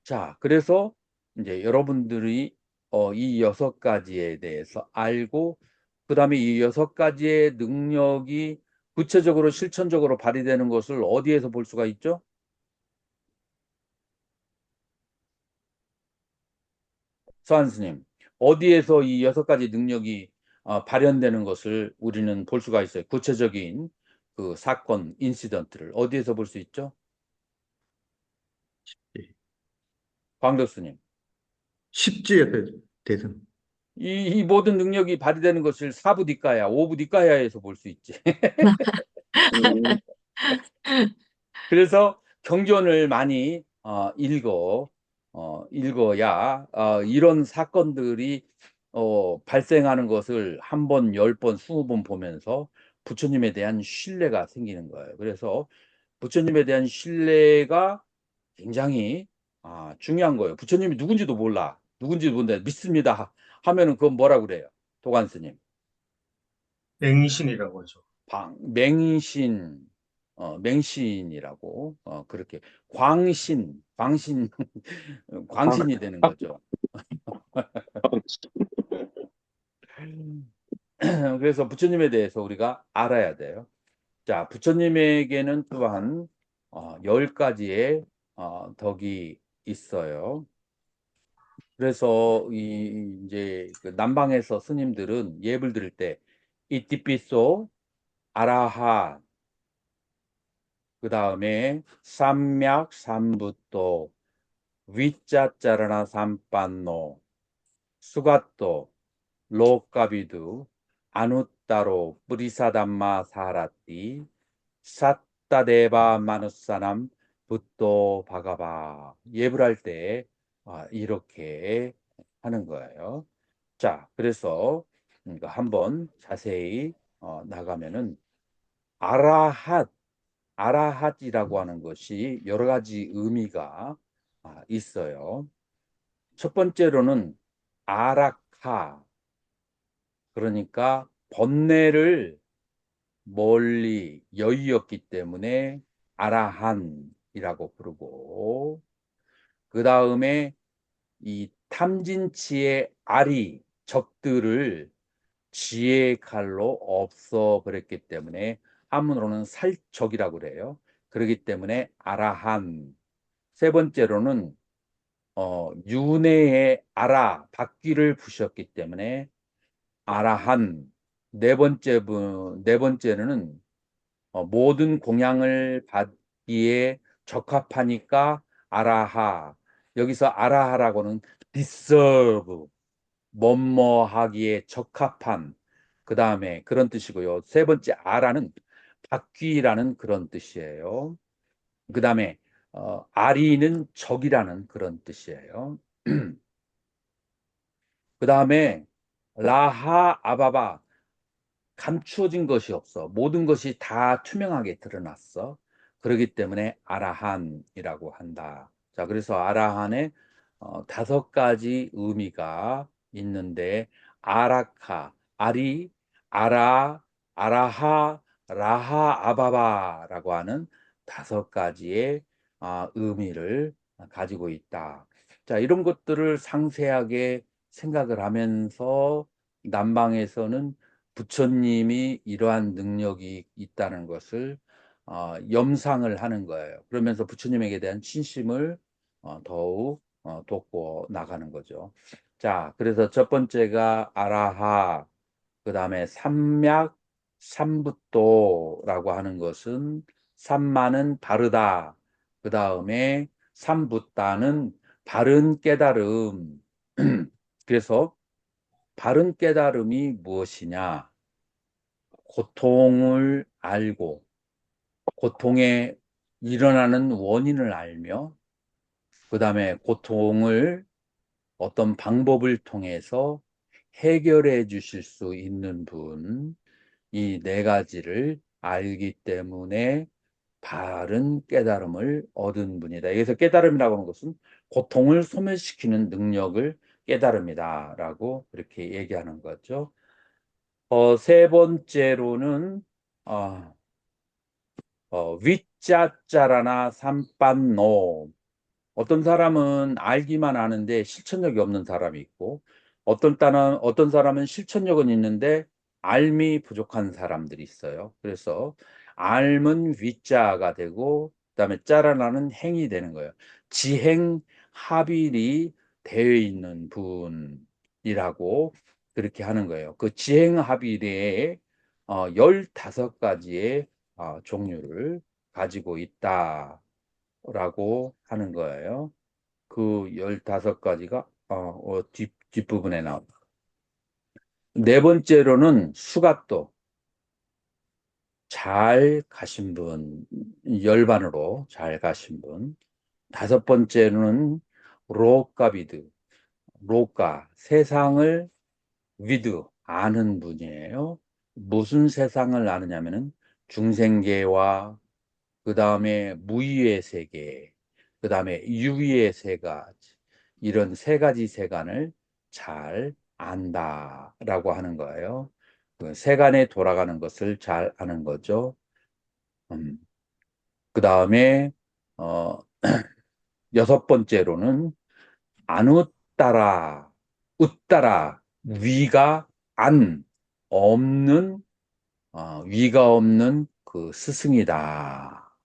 자, 그래서 이제 여러분들이 이 6가지에 대해서 알고, 그 다음에 이 6가지의 능력이 구체적으로 실천적으로 발휘되는 것을 어디에서 볼 수가 있죠? 서한스님, 어디에서 이 6가지 능력이 발현되는 것을 우리는 볼 수가 있어요? 구체적인 그 사건, 인시던트를 어디에서 볼 수 있죠? 광덕수님. 십지에 대승. 이 모든 능력이 발휘되는 것을 사부니까야, 오부니까야에서 볼 수 있지. 음, 그래서 경전을 많이 읽어야 이런 사건들이 발생하는 것을 한 번, 10번, 20번 보면서 부처님에 대한 신뢰가 생기는 거예요. 그래서 부처님에 대한 신뢰가 굉장히 중요한 거예요. 부처님이 누군지도 몰라. 누군지도 모르는데 믿습니다 하면은 그건 뭐라 그래요? 도관스님. 맹신이라고 하죠. 맹신, 맹신이라고, 그렇게, 광신, 광신이 되는 거죠. 그래서 부처님에 대해서 우리가 알아야 돼요. 자, 부처님에게는 또한 10가지의 덕이 있어요. 그래서 이제 그 남방에서 스님들은 예불 드릴 때 이띠삐소, 아라하, 그 다음에 삼맥, 삼부또, 위짜짜라나 삼빤노, 수가또, 로까비두, 아누따로, 뿌리사담마 사라띠, 사따데바 마누사남, 붓도 바가바. 예불할 때 이렇게 하는 거예요. 자, 그래서 한번 자세히 나가면은 아라핫이라고 하는 것이 여러 가지 의미가 있어요. 첫 번째로는 아라카, 그러니까 번뇌를 멀리 여의었기 때문에 아라한이라고 부르고, 그 다음에 이 탐진치의 아리, 적들을 지혜의 칼로 없어버렸기 때문에 한문으로는 살적이라고 그래요. 그렇기 때문에 아라한. 세 번째로는 윤회의 아라, 바퀴를 부셨기 때문에 아라한. 네 번째는 모든 공양을 받기에 적합하니까 아라하. 여기서 아라하라고는 deserve, 뭐뭐하기에 적합한, 그 다음에 그런 뜻이고요. 세 번째 아라는 바퀴라는 그런 뜻이에요. 그 다음에 아리는 적이라는 그런 뜻이에요. 그 다음에 라하 아바바, 감추어진 것이 없어. 모든 것이 다 투명하게 드러났어. 그렇기 때문에 아라한이라고 한다. 자, 그래서 아라한에 5가지 의미가 있는데, 아라카, 아리, 아라, 아라하, 라하, 아바바라고 하는 5가지의 의미를 가지고 있다. 자, 이런 것들을 상세하게 생각을 하면서 남방에서는 부처님이 이러한 능력이 있다는 것을 염상을 하는 거예요. 그러면서 부처님에게 대한 신심을 더욱 돋고 나가는 거죠. 자, 그래서 첫 번째가 아라하, 그 다음에 삼약, 삼붓도라고 하는 것은 삼마는 바르다, 그 다음에 삼붓다는 바른 깨달음. 그래서 바른 깨달음이 무엇이냐? 고통을 알고 고통에 일어나는 원인을 알며 그 다음에 고통을 어떤 방법을 통해서 해결해 주실 수 있는 분, 이 네 가지를 알기 때문에 바른 깨달음을 얻은 분이다. 여기서 깨달음이라고 하는 것은 고통을 소멸시키는 능력을 깨달음이다라고 그렇게 얘기하는 거죠. 세 번째로는 위짜짜라나 삼빤노. 어떤 사람은 알기만 아는데 실천력이 없는 사람이 있고, 어떤 사람은 실천력은 있는데 알미 부족한 사람들이 있어요. 그래서 알은 위자가 되고, 그다음에 짜라나는 행이 되는 거예요. 지행 합일이 되어 있는 분이라고 그렇게 하는 거예요. 그 지행 합일에 15가지의 종류를 가지고 있다라고 하는 거예요. 그 15가지가 뒷부분에 나옵니다. 네 번째로는 수갓도, 잘 가신 분, 열반으로 잘 가신 분. 다섯 번째로는 로까비드, 로까, 세상을 위드, 아는 분이에요. 무슨 세상을 아느냐면은 중생계와 그 다음에 무의의 세계, 그 다음에 유의의 세가, 이런 세 가지 세간을 잘 안다라고 하는 거예요. 그 세간에 돌아가는 것을 잘 아는 거죠. 그 다음에 어, 여섯 번째로는 안 웃따라, 웃따라, 위가 안 없는 위가 없는 그 스승이다.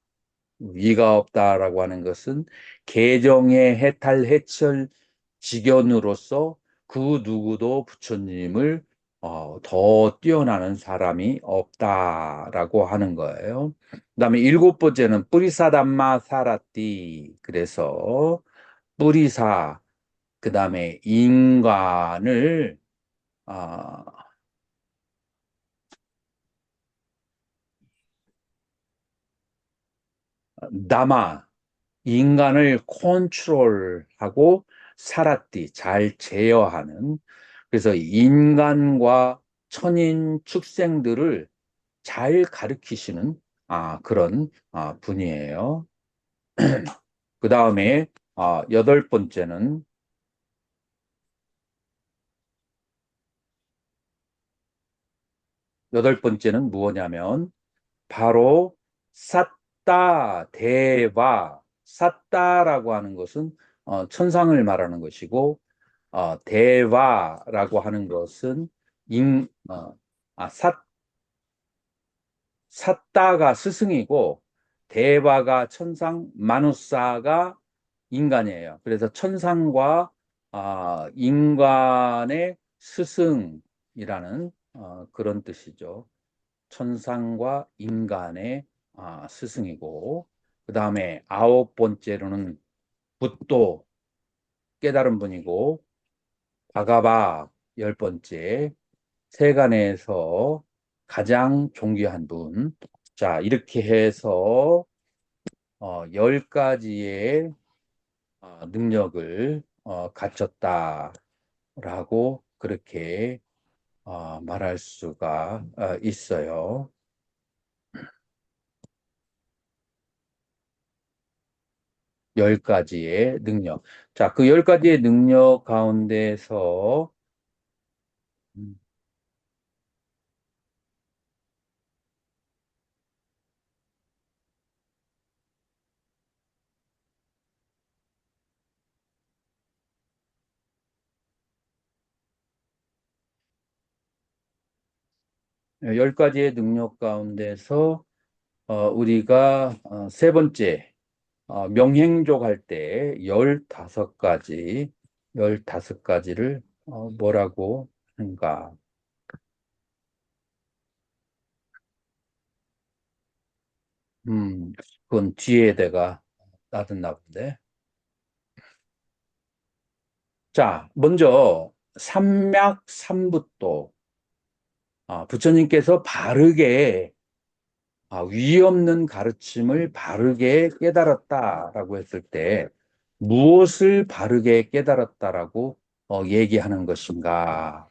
위가 없다라고 하는 것은 개정의 해탈 해철 직연으로서 그 누구도 부처님을 더 뛰어나는 사람이 없다라고 하는 거예요. 그다음에 일곱 번째는 뿌리사담마 사라띠. 그래서 뿌리사, 그다음에 인간을 아, 남아 인간을 컨트롤하고 살았디, 잘 제어하는, 그래서 인간과 천인 축생들을 잘 가르치시는 그런 분이에요. 그 다음에 여덟 번째는 무엇냐면 바로 삿다 대와, 삿다라고 하는 것은 천상을 말하는 것이고 대와라고 하는 것은 인, 어, 삿다가 스승이고 대와가 천상, 마누사가 인간이에요. 그래서 천상과 인간의 스승이라는 그런 뜻이죠. 천상과 인간의 스승이고, 그 다음에 아홉 번째로는 붓도, 깨달은 분이고, 바가바 열 번째, 세간에서 가장 존귀한 분. 자, 이렇게 해서 10가지의 능력을 갖췄다라고 그렇게 말할 수가 있어요. 10가지의 능력. 자, 그 10가지의 능력 가운데서 음, 10가지의 능력 가운데서 우리가 세 번째 명행족 할 때 15가지를 뭐라고 하는가? 그건 뒤에 내가 놔뒀나 본데. 자, 먼저 삼맥삼부토. 부처님께서 바르게 위 없는 가르침을 바르게 깨달았다라고 했을 때 무엇을 바르게 깨달았다라고 얘기하는 것인가?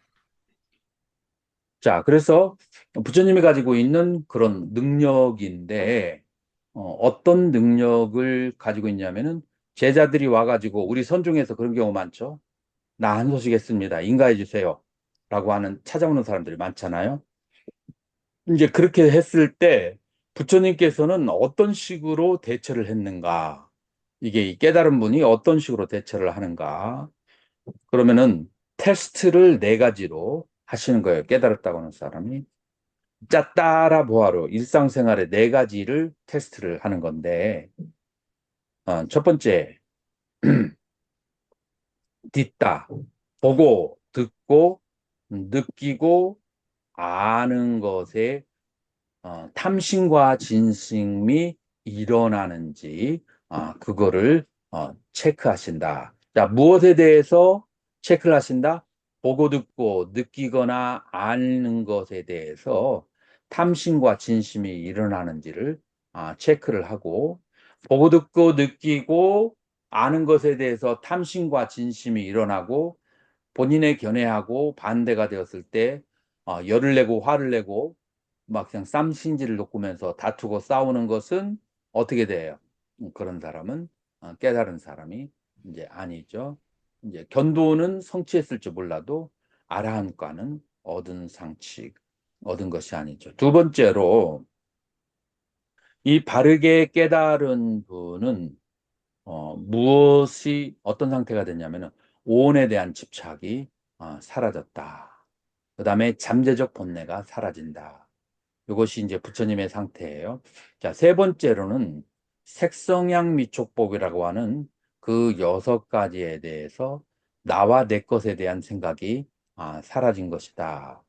자, 그래서 부처님이 가지고 있는 그런 능력인데 어떤 능력을 가지고 있냐면은 제자들이 와가지고 우리 선중에서 그런 경우 많죠. 나 한 소식 했습니다. 인가해 주세요. 라고 하는 찾아오는 사람들이 많잖아요. 이제 그렇게 했을 때 부처님께서는 어떤 식으로 대처를 했는가? 이게 이 깨달은 분이 어떤 식으로 대처를 하는가? 그러면은 테스트를 4가지로 하시는 거예요. 깨달았다고 하는 사람이. 자, 따라 보아로 일상생활에 4가지를 테스트를 하는 건데, 첫 번째, 듣다, 보고, 듣고, 느끼고, 아는 것에 탐심과 진심이 일어나는지 그거를 체크하신다. 자, 무엇에 대해서 체크를 하신다? 보고 듣고 느끼거나 아는 것에 대해서 탐심과 진심이 일어나는지를 체크를 하고 보고 듣고 느끼고 아는 것에 대해서 탐심과 진심이 일어나고 본인의 견해하고 반대가 되었을 때 열을 내고 화를 내고 막 그냥 쌈신지를 돋구면서 다투고 싸우는 것은 어떻게 돼요? 그런 사람은 깨달은 사람이 이제 아니죠. 이제 견도는 성취했을지 몰라도 아라한과는 얻은 것이 아니죠. 두 번째로 이 바르게 깨달은 분은 무엇이 어떤 상태가 됐냐면은 오온에 대한 집착이 사라졌다. 그 다음에 잠재적 본래가 사라진다. 이것이 이제 부처님의 상태예요. 자, 세 번째로는 색성양 미촉법이라고 하는 그 6가지에 대해서 나와 내 것에 대한 생각이 사라진 것이다.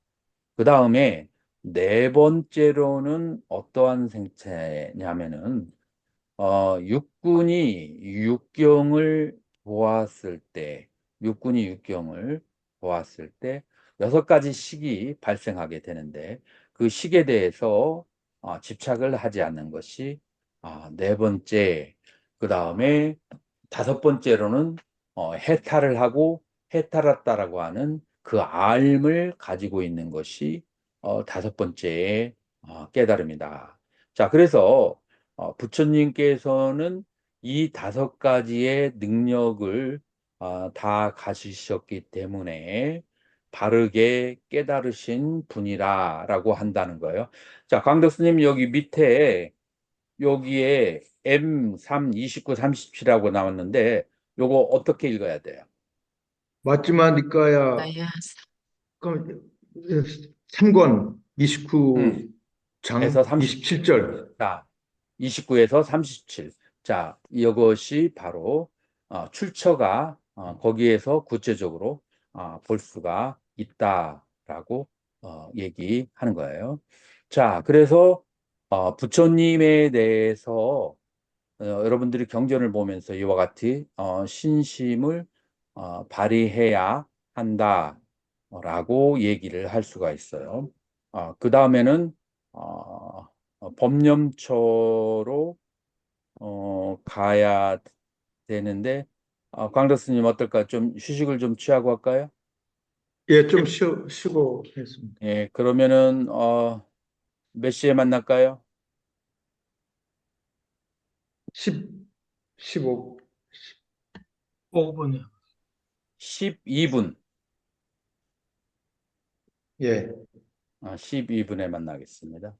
그 다음에 네 번째로는 어떠한 생체냐면은 육군이 보았을 때, 육군이 육경을 보았을 때 6가지 식이 발생하게 되는데 그 식에 대해서 집착을 하지 않는 것이 네 번째. 그 다음에 5번째로는 해탈을 하고 해탈했다라고 하는 그 알을 가지고 있는 것이 5번째의 깨달음이다. 자, 그래서 부처님께서는 이 5가지의 능력을 다 가지셨기 때문에 바르게 깨달으신 분이라고 한다는 거예요. 자, 강덕스님 여기 밑에 여기에 M3, 29, 37이라고 나왔는데 요거 어떻게 읽어야 돼요? 맞지만 니까야 나야 3권 음, 29장 에서 37. 27절. 자, 29에서 37. 자, 이것이 바로 출처가 거기에서 구체적으로 볼 수가 있다라고 얘기하는 거예요. 자, 그래서 부처님에 대해서 여러분들이 경전을 보면서 이와 같이 신심을 발휘해야 한다라고 얘기를 할 수가 있어요. 그 다음에는 법념초로 가야 되는데 광덕스님 어떨까? 좀 휴식을 좀 취하고 할까요? 예, 좀 쉬고 했습니다. 예, 그러면은 몇 시에 만날까요? 10, 15. 5분이요. 12분. 예. 12분에 만나겠습니다.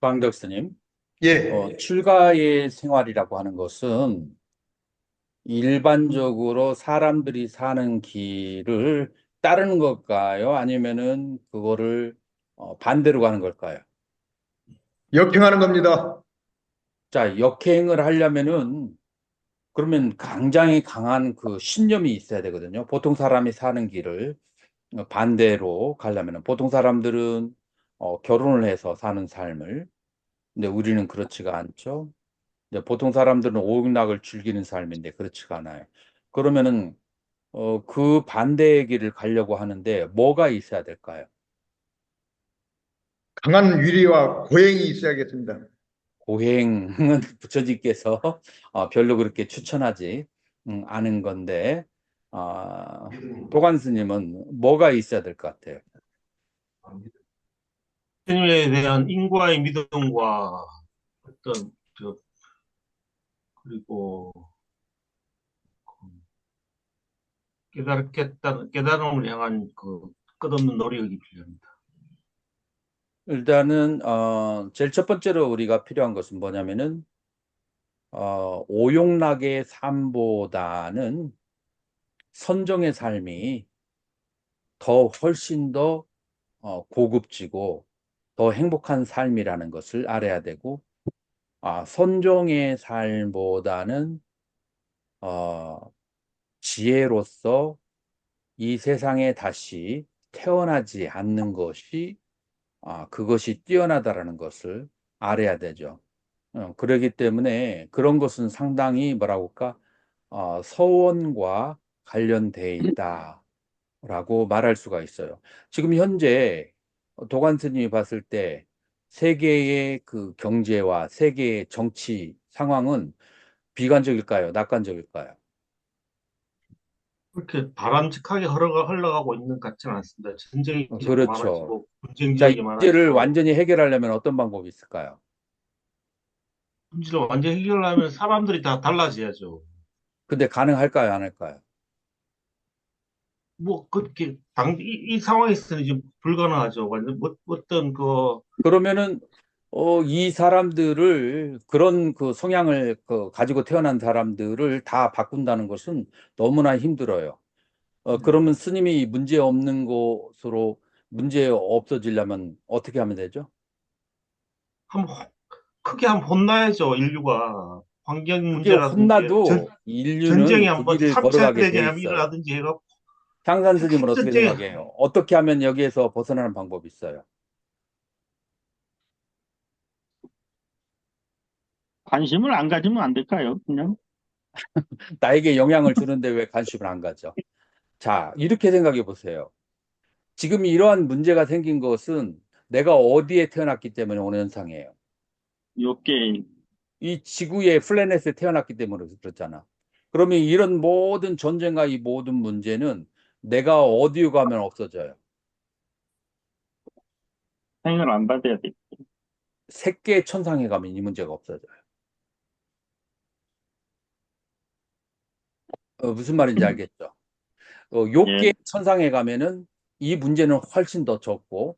광덕스님, 예. 출가의 생활이라고 하는 것은 일반적으로 사람들이 사는 길을 따르는 걸까요? 아니면은 그거를 반대로 가는 걸까요? 역행하는 겁니다. 자, 역행을 하려면은 그러면 굉장히 강한 그 신념이 있어야 되거든요. 보통 사람이 사는 길을 반대로 가려면은 보통 사람들은 결혼을 해서 사는 삶을, 근데 우리는 그렇지가 않죠. 이제 보통 사람들은 오락을 즐기는 삶인데 그렇지가 않아요. 그러면은 그 반대의 길을 가려고 하는데 뭐가 있어야 될까요? 강한 위리와 고행이 있어야겠습니다. 고행은 부처님께서 별로 그렇게 추천하지 않은 건데, 도관 스님은 뭐가 있어야 될 것 같아요? 하나님에 대한 인과의 믿음과 어떤 그리고 깨달음을 향한 그 끝없는 노력이 필요합니다. 일단은 제일 첫 번째로 우리가 필요한 것은 뭐냐면은 오용락의 삶보다는 선정의 삶이 더 훨씬 더 고급지고 더 행복한 삶이라는 것을 알아야 되고, 선종의 삶보다는 어, 지혜로서 이 세상에 다시 태어나지 않는 것이 그것이 뛰어나다라는 것을 알아야 되죠. 그렇기 때문에 그런 것은 상당히 뭐라고 할까, 서원과 관련돼 있다라고 말할 수가 있어요. 지금 현재 도관 스님이 봤을 때 세계의 그 경제와 세계의 정치 상황은 비관적일까요? 낙관적일까요? 그렇게 바람직하게 흘러가고 있는 것 같지는 않습니다. 전쟁이 자꾸 그렇죠. 많아지고 분쟁 자, 이 지역이 문제를 많아지고 완전히 해결하려면 어떤 방법이 있을까요? 문제를 완전히 해결하면 사람들이 다 달라져야죠. 근데 가능할까요? 안 할까요? 뭐 그렇게 이 상황에서는 지금 불가능하죠. 완전 어떤 그 그러면은 이 사람들을, 그런 그 성향을 가지고 태어난 사람들을 다 바꾼다는 것은 너무나 힘들어요. 그러면 스님이 문제 없는 곳으로, 문제 없어지려면 어떻게 하면 되죠? 한번 크게 한번 혼나야죠. 인류가 환경 그게 문제라든지 혼나도 전쟁이 인류는 그 한번 길을 3차 걸어가게 돼 대전이 있어요. 일어나든지 해갖고 향산 스님은 어떻게 핵전쟁이 생각해요? 어떻게 하면 여기에서 벗어나는 방법이 있어요? 관심을 안 가지면 안 될까요? 그냥 나에게 영향을 주는데 왜 관심을 안 가져? 자, 이렇게 생각해 보세요. 지금 이러한 문제가 생긴 것은 내가 어디에 태어났기 때문에 오는 현상이에요. 요 게임. 이 지구의 플래닛에 태어났기 때문에 그렇잖아. 그러면 이런 모든 전쟁과 이 모든 문제는 내가 어디에 가면 없어져요. 생을 안 받아야 돼. 색계 천상에 가면 이 문제가 없어져요. 무슨 말인지 알겠죠? 예. 욕계 천상에 가면은 이 문제는 훨씬 더 적고,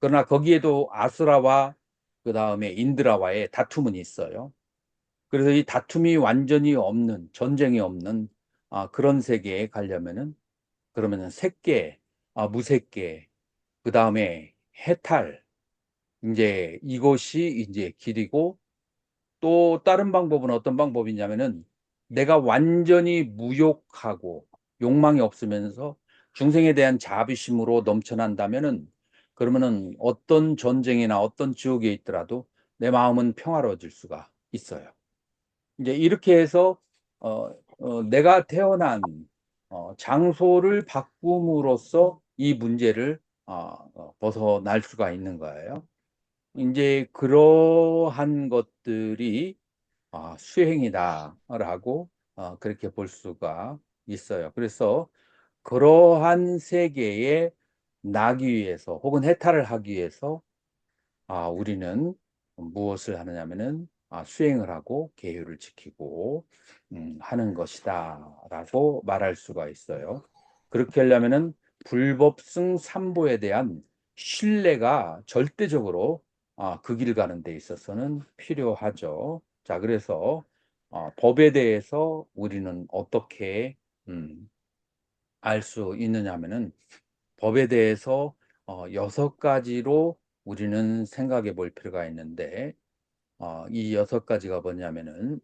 그러나 거기에도 아수라와 그 다음에 인드라와의 다툼은 있어요. 그래서 이 다툼이 완전히 없는, 전쟁이 없는 그런 세계에 가려면은, 그러면은 색계, 무색계, 그 다음에 해탈, 이제 이것이 이제 길이고, 또 다른 방법은 어떤 방법이냐면은 내가 완전히 무욕하고 욕망이 없으면서 중생에 대한 자비심으로 넘쳐난다면은, 그러면은 어떤 전쟁이나 어떤 지옥에 있더라도 내 마음은 평화로워질 수가 있어요. 이제 이렇게 해서 내가 태어난 장소를 바꿈으로써 이 문제를 벗어날 수가 있는 거예요. 이제 그러한 것들이 수행이다라고 그렇게 볼 수가 있어요. 그래서 그러한 세계에 나기 위해서 혹은 해탈을 하기 위해서 우리는 무엇을 하느냐면은 수행을 하고 계율을 지키고 하는 것이다라고 말할 수가 있어요. 그렇게 하려면은 불법승 삼보에 대한 신뢰가 절대적으로 그 길 가는 데 있어서는 필요하죠. 자, 그래서 법에 대해서 우리는 어떻게 알 수 있느냐 하면은 법에 대해서 6가지로 우리는 생각해 볼 필요가 있는데 이 6가지가 뭐냐면은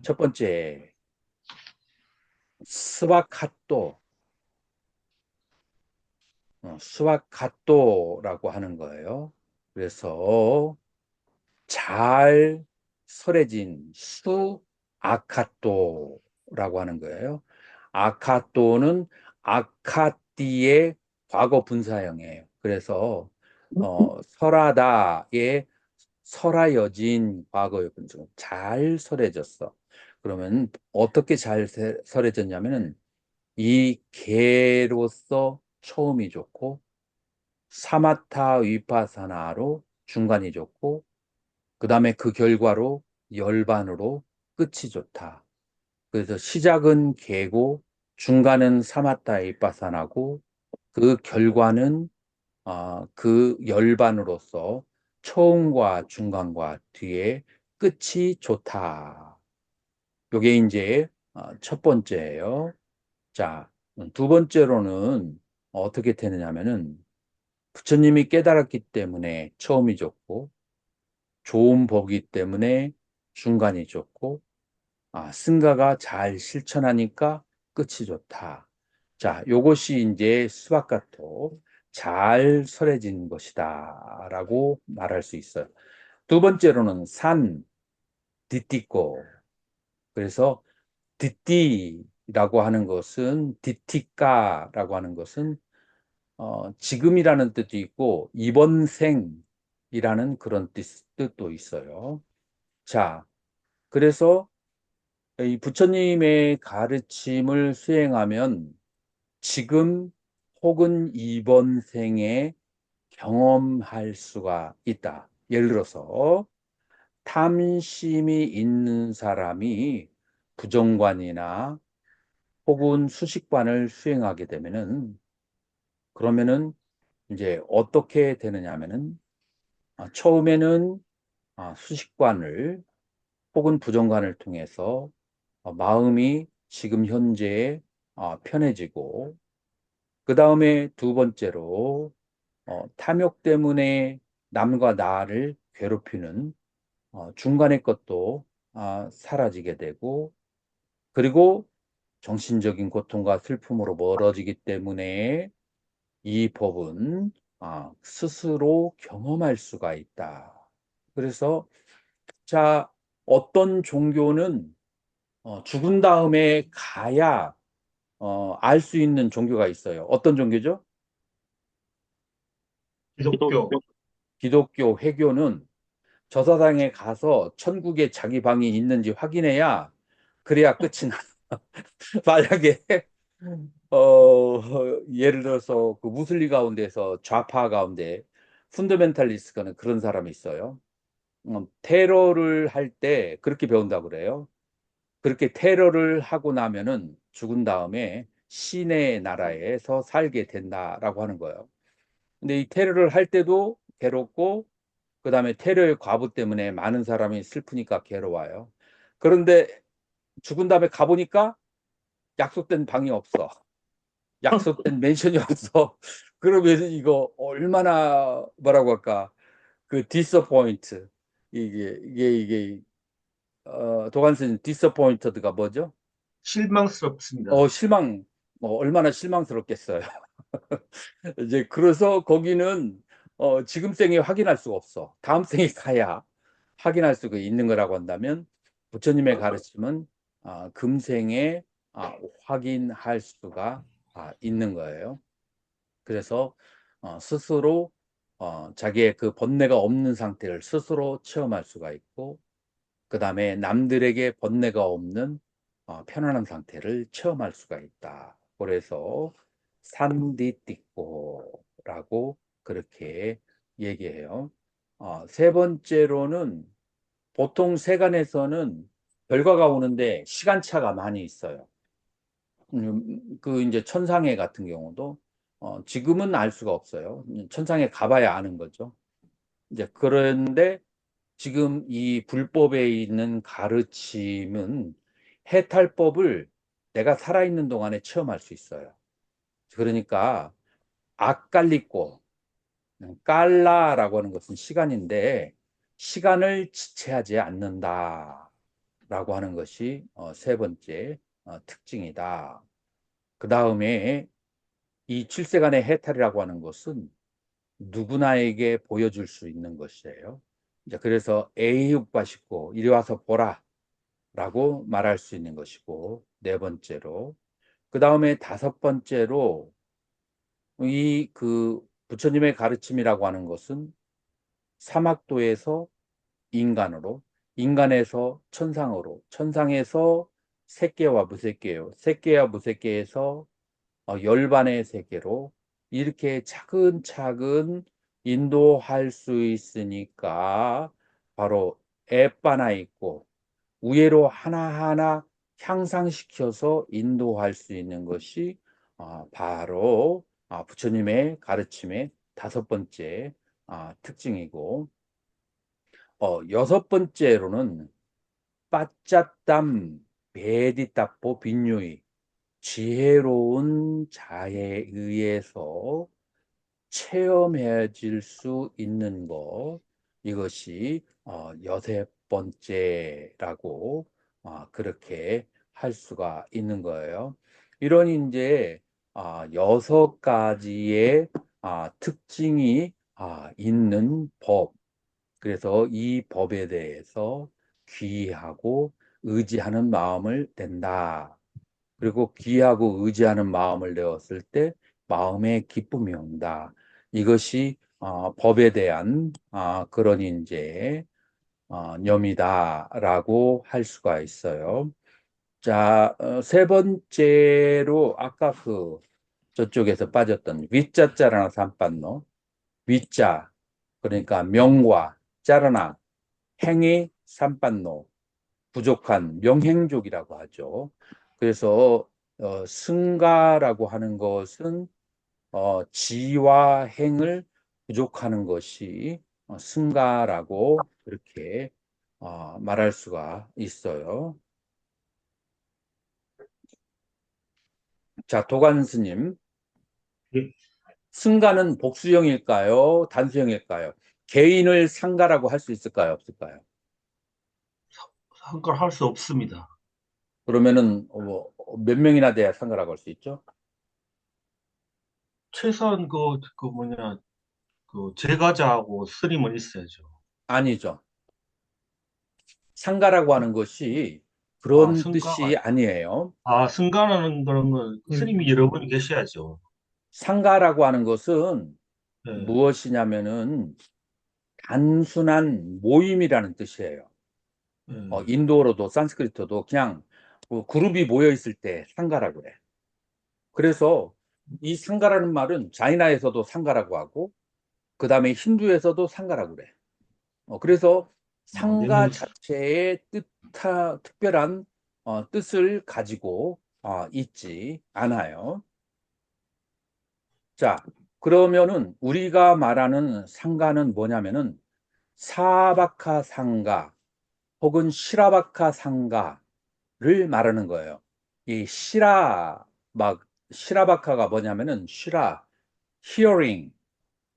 첫 번째 스와카토, 스와카토라고 하는 거예요. 그래서 잘 설해진 수아카토라고 하는 거예요. 아카토는 아카띠의 과거 분사형이에요. 그래서 설하다의 설하여진 과거의 분사. 잘 설해졌어. 그러면 어떻게 잘 설해졌냐면은 이 개로서 처음이 좋고 사마타 위파사나로 중간이 좋고 그 다음에 그 결과로 열반으로 끝이 좋다. 그래서 시작은 개고 중간은 사마타 위파사나고 그 결과는 그 열반으로서 처음과 중간과 뒤에 끝이 좋다. 요게 이제 첫 번째예요. 자, 두 번째로는 어떻게 되느냐면은 부처님이 깨달았기 때문에 처음이 좋고 좋은 법이기 때문에 중간이 좋고 승가가 잘 실천하니까 끝이 좋다. 자, 요것이 이제 스와카토 잘 설해진 것이다 라고 말할 수 있어요. 두 번째로는 산 디띠꼬. 그래서 디띠라고 하는 것은 디티까라고 하는 것은 지금이라는 뜻도 있고 이번 생이라는 그런 뜻도 있어요. 자, 그래서 이 부처님의 가르침을 수행하면 지금 혹은 이번 생에 경험할 수가 있다. 예를 들어서 탐심이 있는 사람이 부정관이나 혹은 수식관을 수행하게 되면은 그러면은 이제 어떻게 되느냐 하면은 처음에는 수식관을 혹은 부정관을 통해서 마음이 지금 현재에 편해지고 그 다음에 두 번째로 탐욕 때문에 남과 나를 괴롭히는 중간의 것도 사라지게 되고 그리고 정신적인 고통과 슬픔으로 멀어지기 때문에 이 법은 스스로 경험할 수가 있다. 그래서 자, 어떤 종교는 죽은 다음에 가야 알 수 있는 종교가 있어요. 어떤 종교죠? 기독교. 기독교 회교는 저 세상에 가서 천국에 자기 방이 있는지 확인해야 그래야 끝이 나. 만약에 예를 들어서 그 무슬림 가운데서 좌파 가운데 푼더멘탈리스트는 그런 사람이 있어요. 테러를 할 때 그렇게 배운다고 그래요. 그렇게 테러를 하고 나면은 죽은 다음에 신의 나라에서 살게 된다라고 하는 거예요. 근데 이 테러를 할 때도 괴롭고 그다음에 테러의 과부 때문에 많은 사람이 슬프니까 괴로워요. 그런데 죽은 다음에 가보니까 약속된 방이 없어. 약속된 맨션이 없어. 그러면 이거 얼마나 뭐라고 할까? 그 디서포인트 이게 도관스님 디서포인트드가 뭐죠? 실망스럽습니다. 실망 얼마나 실망스럽겠어요. 이제 그래서 거기는 지금 생에 확인할 수가 없어. 다음 생에 가야 확인할 수가 있는 거라고 한다면 부처님의 가르침은 금생에 확인할 수가 있는 거예요. 그래서 스스로 자기의 그 번뇌가 없는 상태를 스스로 체험할 수가 있고 그 다음에 남들에게 번뇌가 없는 편안한 상태를 체험할 수가 있다. 그래서 산디띠꼬라고 그렇게 얘기해요. 세 번째로는 보통 세간에서는 결과가 오는데 시간차가 많이 있어요. 그 이제 천상회 같은 경우도 지금은 알 수가 없어요. 천상에 가봐야 아는 거죠. 이제 그런데 지금 이 불법에 있는 가르침은 해탈법을 내가 살아있는 동안에 체험할 수 있어요. 그러니까 아칼리꼬, 깔라라고 하는 것은 시간인데 시간을 지체하지 않는다라고 하는 것이 세 번째 특징이다. 그 다음에 이 7세간의 해탈이라고 하는 것은 누구나에게 보여줄 수 있는 것이에요. 이제 그래서 에이육바 식고 이리 와서 보라 라고 말할 수 있는 것이고, 네 번째로 그 다음에 다섯 번째로 이 그 부처님의 가르침이라고 하는 것은 사막도에서 인간으로, 인간에서 천상으로, 천상에서 색계와 무색계요, 색계와 무색계에서 열반의 세계로 이렇게 차근차근 인도할 수 있으니까 바로 앱바나 있고 우회로 하나하나 향상시켜서 인도할 수 있는 것이 바로 부처님의 가르침의 다섯 번째 특징이고, 여섯 번째로는 빠짜땀 베디따포 빈유이, 지혜로운 자에 의해서 체험해질 수 있는 것, 이것이 여섯 번째라고 그렇게 할 수가 있는 거예요. 이런 이제 여섯 가지의 특징이 있는 법. 그래서 이 법에 대해서 귀하고 의지하는 마음을 낸다. 그리고 귀하고 의지하는 마음을 내었을 때 마음에 기쁨이 온다. 이것이 법에 대한 그런 이제 념이다라고 할 수가 있어요. 자, 세 번째로 아까 그 저쪽에서 빠졌던 위자짜라나 삼반노, 위자 그러니까 명과 짜라나 행위 삼반노, 부족한 명행족이라고 하죠. 그래서 승가라고 하는 것은 지와 행을 부족하는 것이 승가라고 그렇게 말할 수가 있어요. 자, 도관 스님, 예. 승가는 복수형일까요? 단수형일까요? 개인을 상가라고 할 수 있을까요? 없을까요? 상관 할 수 없습니다. 그러면은 몇 명이나 돼야 상가라고 할 수 있죠? 최소한 그 뭐냐, 그 제가자하고 스님은 있어야죠. 아니죠. 상가라고 하는 것이 아, 그런 승가가, 뜻이 아니에요. 승가라는 거는 스님이 여러 분 계셔야죠. 상가라고 하는 것은 예, 무엇이냐면은 단순한 모임이라는 뜻이에요. 예. 인도어로도 산스크리트도 그냥 그룹이 모여 있을 때 상가라고 그래. 그래서 이 상가라는 말은 자이나에서도 상가라고 하고 그 다음에 힌두에서도 상가라고 그래. 그래서 몇 상가 명, 자체의 특별한 뜻을 가지고 있지 않아요. 자, 그러면은 우리가 말하는 상가는 뭐냐면은 사바카 상가 혹은 시라바카 상가를 말하는 거예요. 이 시라바카가 뭐냐면은 hearing,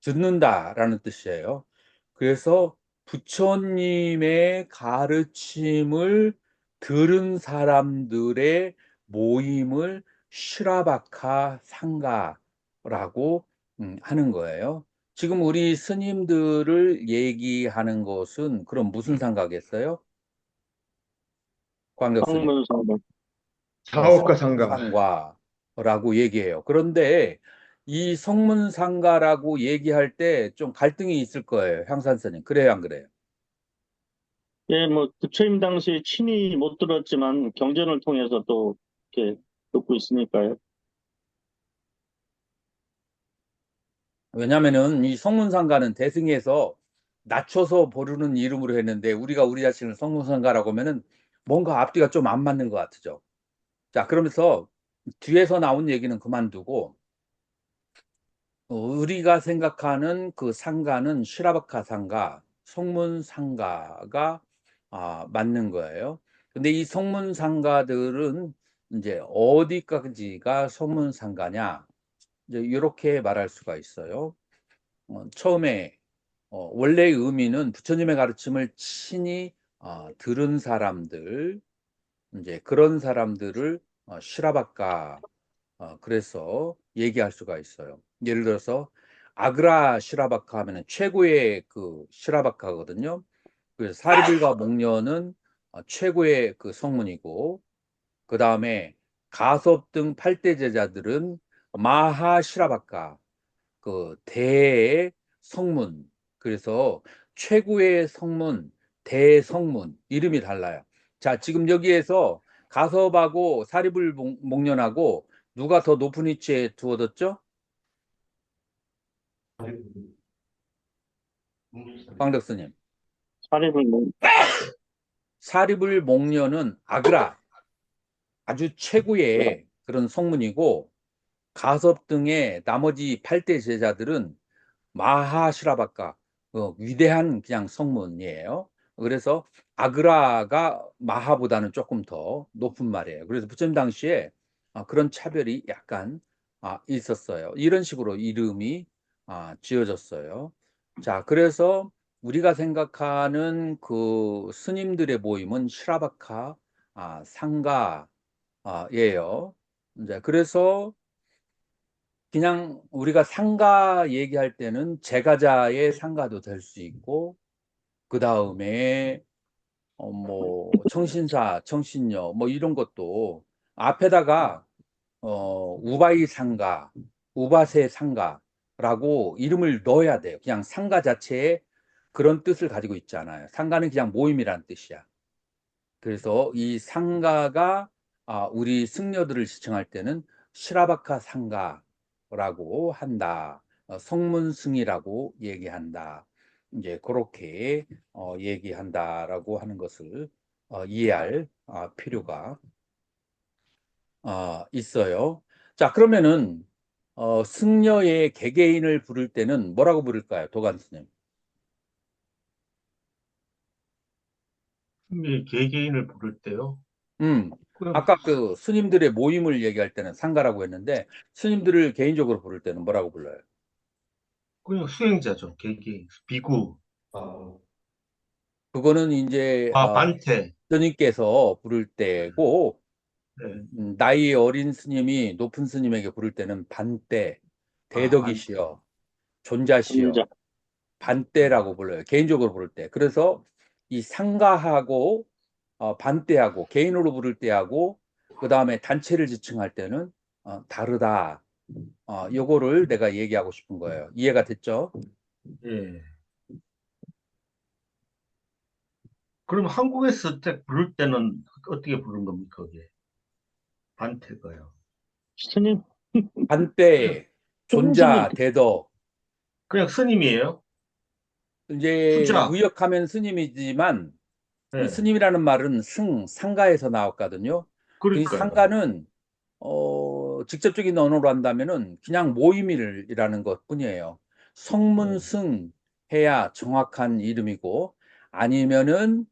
듣는다라는 뜻이에요. 그래서 부처님의 가르침을 들은 사람들의 모임을 시라바카 상가라고 하는 거예요. 지금 우리 스님들을 얘기하는 것은 그럼 무슨 상가겠어요? 광덕 스님. 성문상가. 사업가 상가. 성문상가라고 얘기해요. 그런데 이 성문상가라고 얘기할 때 좀 갈등이 있을 거예요. 향산스님. 그래요, 안 그래요? 예, 뭐 부처님 당시 친히 못 들었지만 경전을 통해서 또 이렇게 듣고 있으니까요. 왜냐면은 이 성문상가는 대승에서 낮춰서 부르는 이름으로 했는데 우리가 우리 자신을 성문상가라고 하면은 뭔가 앞뒤가 좀 안 맞는 것 같죠. 자, 그러면서 뒤에서 나온 얘기는 그만두고 우리가 생각하는 그 상가는 시라바카 상가, 성문 상가가 맞는 거예요. 근데 이 성문 상가들은 이제 어디까지가 성문 상가냐? 이제 이렇게 말할 수가 있어요. 처음에 원래의 의미는 부처님의 가르침을 친히 들은 사람들, 이제 그런 사람들을 시라바카 그래서 얘기할 수가 있어요. 예를 들어서 아그라 시라바카 하면은 최고의 그 시라바카거든요. 그래서 사리불과 목련은 최고의 그 성문이고, 그 다음에 가섭 등 8대 제자들은 마하 시라바카, 그 대의 성문. 그래서 최고의 성문, 대성문 이름이 달라요. 자, 지금 여기에서 가섭하고 사리불 목련하고 누가 더 높은 위치에 두어졌죠? 광덕스님. 사립을 뭐, 사리불 목련은 아그라, 아주 최고의 그런 성문이고, 가섭 등의 나머지 8대 제자들은 마하시라바카, 위대한 그냥 성문이에요. 그래서 아그라가 마하보다는 조금 더 높은 말이에요. 그래서 부처님 당시에 그런 차별이 약간 있었어요. 이런 식으로 이름이 지어졌어요. 자, 그래서 우리가 생각하는 그 스님들의 모임은 시라바카 상가예요. 이제 그래서 그냥 우리가 상가 얘기할 때는 제가자의 상가도 될 수 있고, 그 다음에 뭐 청신사, 청신녀 뭐 이런 것도 앞에다가 우바이 상가, 우바세 상가라고 이름을 넣어야 돼요. 그냥 상가 자체에 그런 뜻을 가지고 있잖아요. 상가는 그냥 모임이란 뜻이야. 그래서 이 상가가 우리 승려들을 지칭할 때는 시라바카 상가라고 한다. 성문승이라고 얘기한다. 이제 그렇게 얘기한다라고 하는 것을 이해할 필요가 있어요. 자, 그러면은 승려의 개개인을 부를 때는 뭐라고 부를까요, 도관 스님? 개개인을 부를 때요. 음, 그냥, 아까 그 스님들의 모임을 얘기할 때는 상가라고 했는데, 스님들을 개인적으로 부를 때는 뭐라고 불러요? 그냥 수행자죠. 개개인. 비구, 그거는 이제 반테. 스님께서 부를 때고, 네. 나이 어린 스님이 높은 스님에게 부를 때는 반때, 반테. 대덕이시여, 존자시여, 혼자. 반때라고 불러요. 개인적으로 부를 때. 그래서 이 상가하고 반때하고 개인으로 부를 때하고 그 다음에 단체를 지칭할 때는 다르다. 요거를 내가 얘기하고 싶은 거예요. 이해가 됐죠? 예. 그럼 한국에서 때 부를 때는 어떻게 부른 겁니까, 그게? 반테가요. 스님, 그냥, 반때, 스님이 존자, 대덕. 그냥 스님이에요? 이제 후자. 의역하면 스님이지만 이 예. 스님이라는 말은 상가에서 나왔거든요. 그 그러니까요. 상가는 직접적인 언어로 한다면은 그냥 모임이라는 것 뿐이에요. 예. 성문승 해야 정확한 이름이고, 아니면은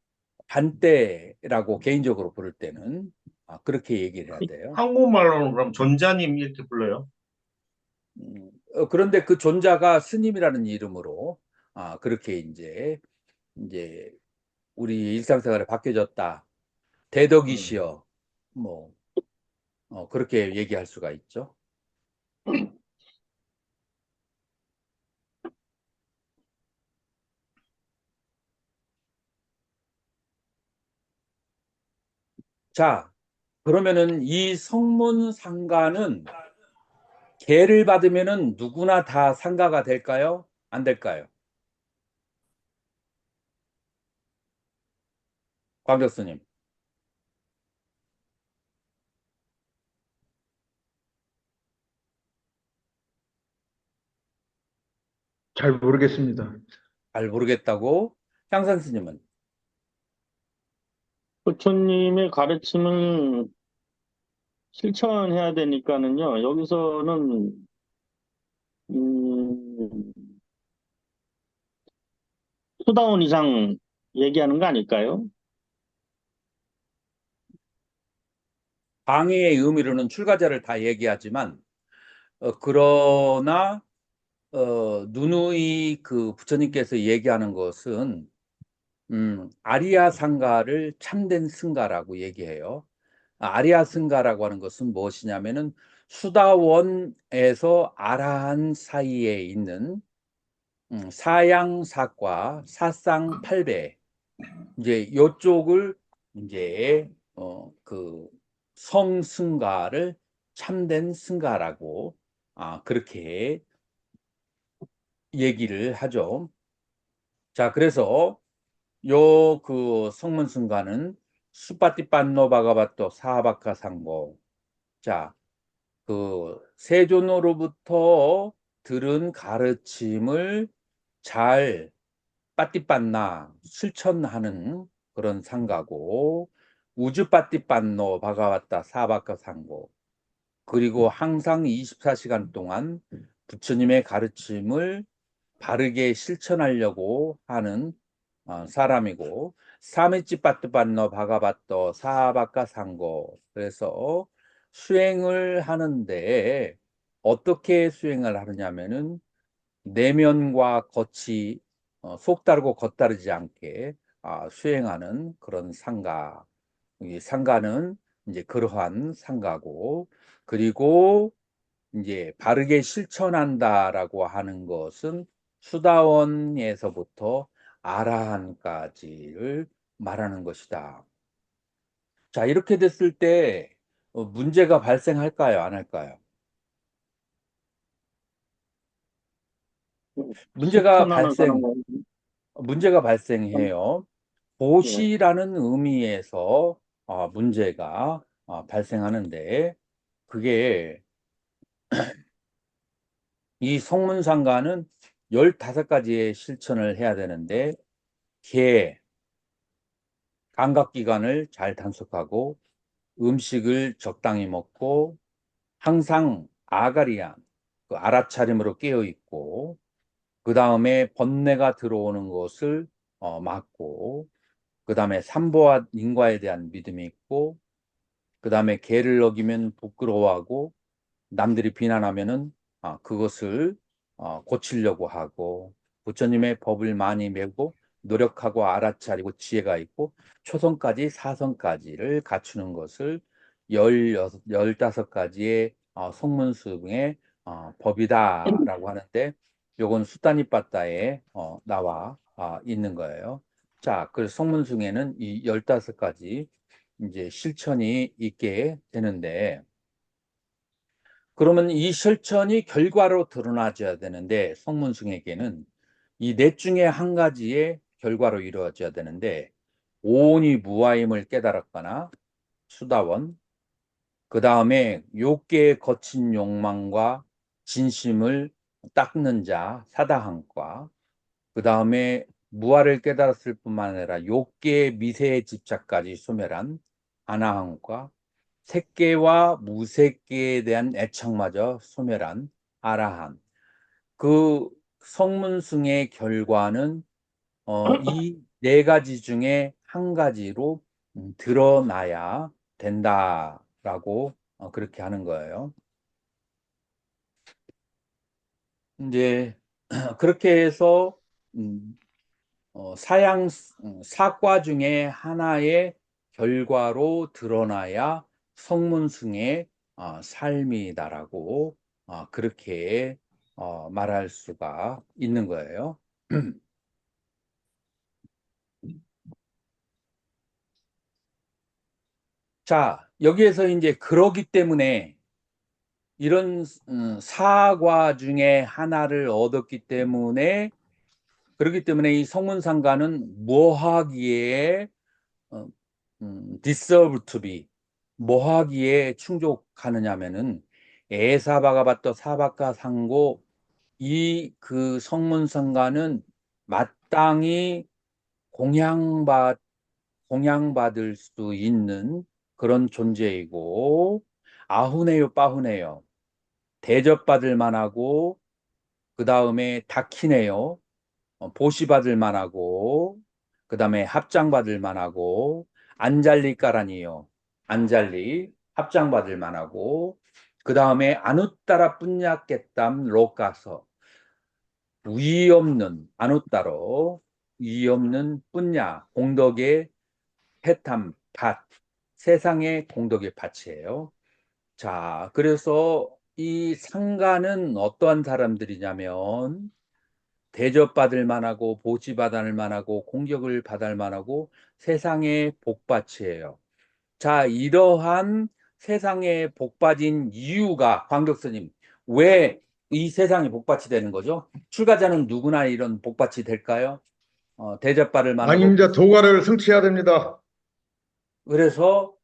반때라고 개인적으로 부를 때는 그렇게 얘기를 해야 돼요. 한국말로는 그럼 존자님 이렇게 불러요? 그런데 그 존자가 스님이라는 이름으로 그렇게 이제 우리 일상생활에 바뀌어졌다. 음. 대덕이시여. 뭐 그렇게 얘기할 수가 있죠. 자, 그러면은 이 성문 상가는 계를 받으면은 누구나 다 상가가 될까요? 안 될까요? 광교수님. 잘 모르겠습니다. 잘 모르겠다고. 향산 스님은 부처님의 가르침을 실천해야 되니까는요. 여기서는 음, 수다원 이상 얘기하는 거 아닐까요? 방해의 의미로는 출가자를 다 얘기하지만 그러나 누누이 그 부처님께서 얘기하는 것은 아리아 상가를 참된 승가라고 얘기해요. 아리아 승가라고 하는 것은 무엇이냐면은 수다원에서 아라한 사이에 있는 사양사과 사쌍팔배 이제 요쪽을 이제 그 성승가를 참된 승가라고 그렇게 얘기를 하죠. 자, 그래서 요 그 성문승가는 수파티판노 바가바토 사바카 상고. 자, 그 세존으로부터 들은 가르침을 잘 빠띠빤나 실천하는 그런 상가고, 우주 빠띠빤노 바가왔다 사바카 상고. 그리고 항상 24시간 동안 부처님의 가르침을 바르게 실천하려고 하는 사람이고, 사미치 빠뜨반너 바가바떠 사바카 상고. 그래서 수행을 하는데 어떻게 수행을 하느냐면은 내면과 겉이 속다르고 겉다르지 않게 수행하는 그런 상가. 이 상가는 이제 그러한 상가고, 그리고 이제 바르게 실천한다라고 하는 것은 수다원에서부터 아라한까지를 말하는 것이다. 자, 이렇게 됐을 때 문제가 발생할까요? 안 할까요? 문제가 실천하는 발생, 사람은 문제가 발생해요. 예, 보시라는 의미에서 문제가 발생하는데, 그게 이 성문상가는 15가지의 실천을 해야 되는데, 개, 감각기관을 잘 단속하고, 음식을 적당히 먹고, 항상 아가리안, 그 알아차림으로 깨어 있고, 그 다음에 번뇌가 들어오는 것을 막고, 그 다음에 삼보와 인과에 대한 믿음이 있고, 그 다음에 계를 어기면 부끄러워하고, 남들이 비난하면은 그것을 고치려고 하고, 부처님의 법을 많이 메고 노력하고 알아차리고 지혜가 있고 초성까지 사성까지를 갖추는 것을 15가지의 성문수의 법이다라고 하는데, 요건 수다니빠따에 나와 있는 거예요. 자, 그래서 성문승에는 이 15가지 이제 실천이 있게 되는데, 그러면 이 실천이 결과로 드러나줘야 되는데, 성문승에게는 이 넷 중에 한 가지의 결과로 이루어져야 되는데, 오온이 무아임을 깨달았거나 수다원, 그 다음에 욕계의 거친 욕망과 진심을 닦는 자 사다한과, 그 다음에 무아를 깨달았을 뿐만 아니라 욕계의 미세의 집착까지 소멸한 아나한과, 색계와 무색계에 대한 애착마저 소멸한 아라한. 그 성문승의 결과는 이 4가지 중에 한 가지로 드러나야 된다라고 그렇게 하는 거예요. 이제 그렇게 해서 사과 중에 하나의 결과로 드러나야 성문승의 삶이다라고 그렇게 말할 수가 있는 거예요. 자, 여기에서 이제 그러기 때문에 이런 사과 중에 하나를 얻었기 때문에, 그렇기 때문에 이 성문상가는 뭐하기에 deserve to be, 뭐하기에 충족하느냐면은 에사바가바떠 사바카 상고, 이 그 성문상가는 마땅히 공양받을 수 있는 그런 존재이고, 아후네요, 빠후네요. 대접받을 만하고, 그 다음에 다키네요. 보시받을 만하고, 그 다음에 합장받을 만하고, 안잘리까라니요. 안잘리, 합장받을 만하고, 그 다음에 아누따라 뿐냐겠담 로까서. 위 없는, 아누따로, 위 없는 뿐냐, 공덕의 해탐, 밭. 세상의 공덕의 밭이에요. 자, 그래서 이 상가는 어떠한 사람들이냐면, 대접받을 만하고 보지받을 만하고 공격을 받을 만하고 세상의 복받이에요. 자, 이러한 세상의 복받인 이유가 광덕스님 왜 이 세상이 복받이 되는 거죠? 출가자는 누구나 이런 복받이 될까요? 대접받을 만하고 아닙니다. 도가를 성취해야 됩니다. 그래서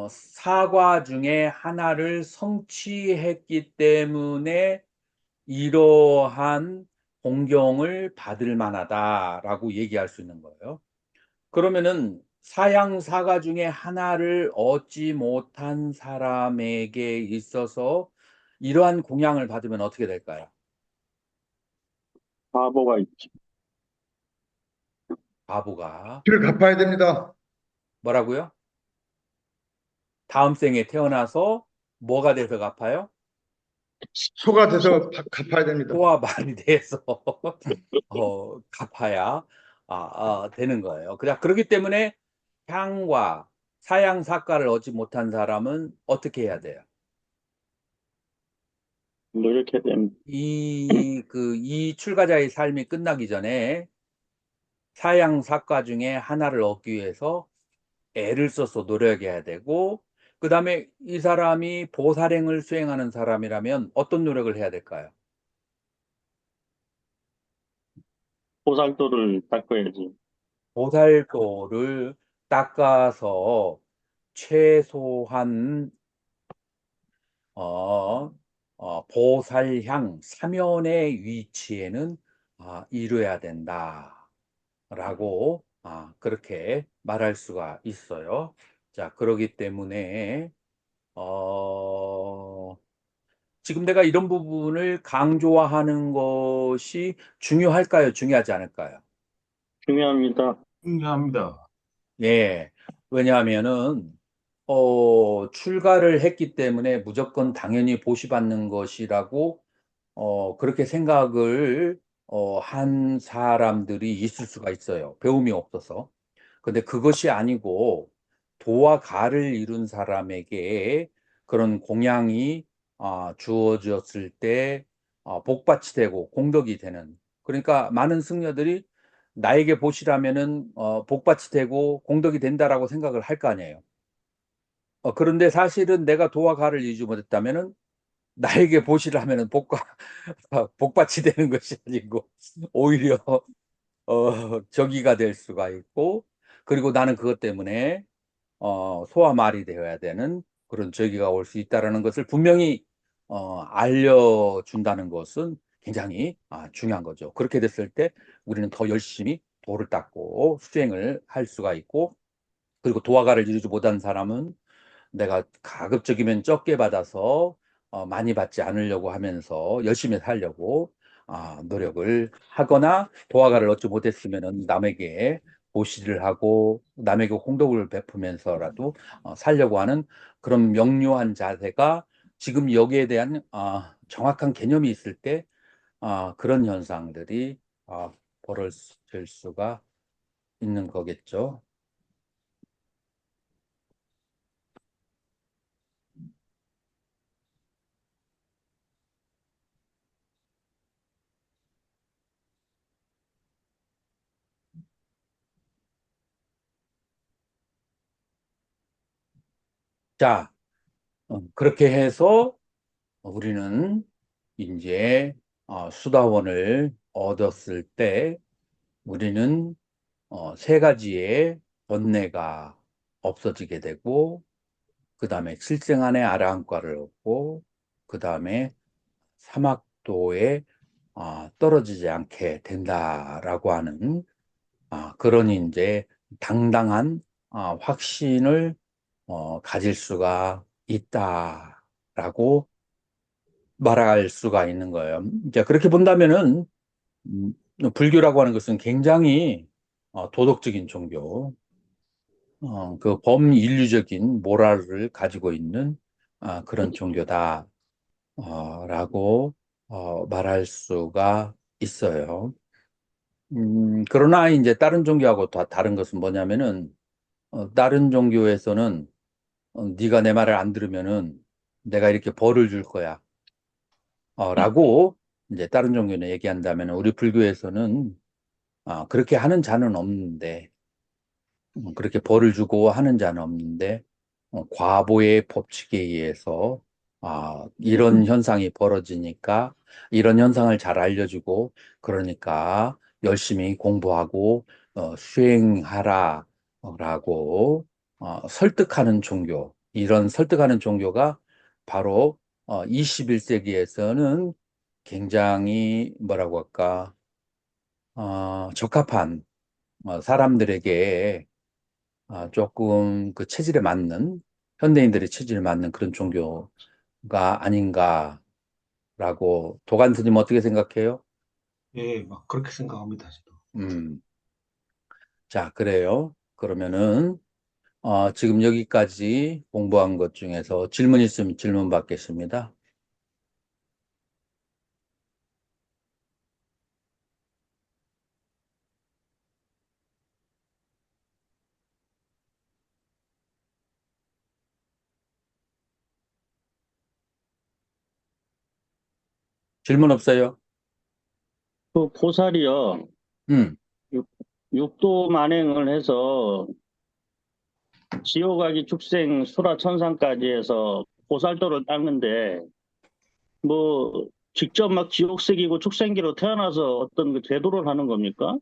사과 중에 하나를 성취했기 때문에 이러한 공경을 받을 만하다라고 얘기할 수 있는 거예요. 그러면은 사양사가 중에 하나를 얻지 못한 사람에게 있어서 이러한 공양을 받으면 어떻게 될까요? 바보가 있죠. 바보가 빚을 갚아야 됩니다. 뭐라고요? 다음 생에 태어나서 뭐가 돼서 갚아요? 소가 돼서 갚아야 됩니다. 소와 말이 돼서 갚아야 되는 거예요. 그렇기 때문에 향과 사양사과를 얻지 못한 사람은 어떻게 해야 돼요? 노력해야 됩니다. 이 출가자의 삶이 끝나기 전에 사양사과 중에 하나를 얻기 위해서 애를 써서 노력해야 되고, 그 다음에 이 사람이 보살행을 수행하는 사람이라면 어떤 노력을 해야 될까요? 보살도를 닦아야지. 보살도를 닦아서 최소한 어, 보살향 사면의 위치에는 이루어야 된다라고 그렇게 말할 수가 있어요. 자, 그러기 때문에 지금 내가 이런 부분을 강조하는 것이 중요할까요? 중요하지 않을까요? 중요합니다. 중요합니다. 예. 왜냐하면은 출가를 했기 때문에 무조건 당연히 보시받는 것이라고 그렇게 생각을 한 사람들이 있을 수가 있어요. 배움이 없어서. 근데 그것이 아니고 도와 가를 이룬 사람에게 그런 공양이 주어졌을 때 복받이 되고 공덕이 되는. 그러니까 많은 승려들이 나에게 보시라면은 복받이 되고 공덕이 된다라고 생각을 할 거 아니에요. 그런데 사실은 내가 도와 가를 이루지 못했다면은 나에게 보시를 하면은 복받이 되는 것이 아니고 오히려 적이가 될 수가 있고, 그리고 나는 그것 때문에 소와 말이 되어야 되는 그런 적이가 올 수 있다라는 것을 분명히 알려준다는 것은 굉장히 중요한 거죠. 그렇게 됐을 때 우리는 더 열심히 도를 닦고 수행을 할 수가 있고, 그리고 도화가를 이루지 못한 사람은 내가 가급적이면 적게 받아서 많이 받지 않으려고 하면서 열심히 살려고 노력을 하거나, 도화가를 얻지 못했으면은 남에게 보시를 하고 남에게 공덕을 베푸면서라도 살려고 하는 그런 명료한 자세가, 지금 여기에 대한 정확한 개념이 있을 때 그런 현상들이 벌어질 수가 있는 거겠죠. 자, 그렇게 해서 우리는 이제 수다원을 얻었을 때 우리는 세 가지의 번뇌가 없어지게 되고, 그 다음에 실생안의 아라한과를 얻고, 그 다음에 사막도에 떨어지지 않게 된다라고 하는 그런 이제 당당한 확신을 가질 수가 있다. 라고 말할 수가 있는 거예요. 자, 그렇게 본다면은, 음, 불교라고 하는 것은 굉장히 도덕적인 종교, 그 범인류적인 모랄을 가지고 있는 그런 종교다, 라고 말할 수가 있어요. 그러나 이제 다른 종교하고 다 다른 것은 뭐냐면은, 다른 종교에서는 네가 내 말을 안 들으면은 내가 이렇게 벌을 줄 거야. 라고 이제 다른 종교는 얘기한다면 우리 불교에서는 그렇게 하는 자는 없는데, 그렇게 벌을 주고 하는 자는 없는데, 과보의 법칙에 의해서 이런 현상이 벌어지니까 이런 현상을 잘 알려주고, 그러니까 열심히 공부하고 수행하라 라고 설득하는 종교, 이런 설득하는 종교가 바로 21세기에서는 굉장히 뭐라고 할까, 적합한 사람들에게 조금 그 체질에 맞는, 현대인들의 체질에 맞는 그런 종교가 아닌가라고. 도간 스님 어떻게 생각해요? 예, 막 그렇게 생각합니다, 저도. 음, 자, 그래요. 그러면은 지금 여기까지 공부한 것 중에서 질문 있으면 질문 받겠습니다. 질문 없어요? 그 보살이요, 음, 육, 육도 만행을 해서 지옥아기 축생 수라 천상까지 해서 보살도를 닦는데, 뭐 직접 막 지옥색이고 축생기로 태어나서 어떤 그 제도를 하는 겁니까?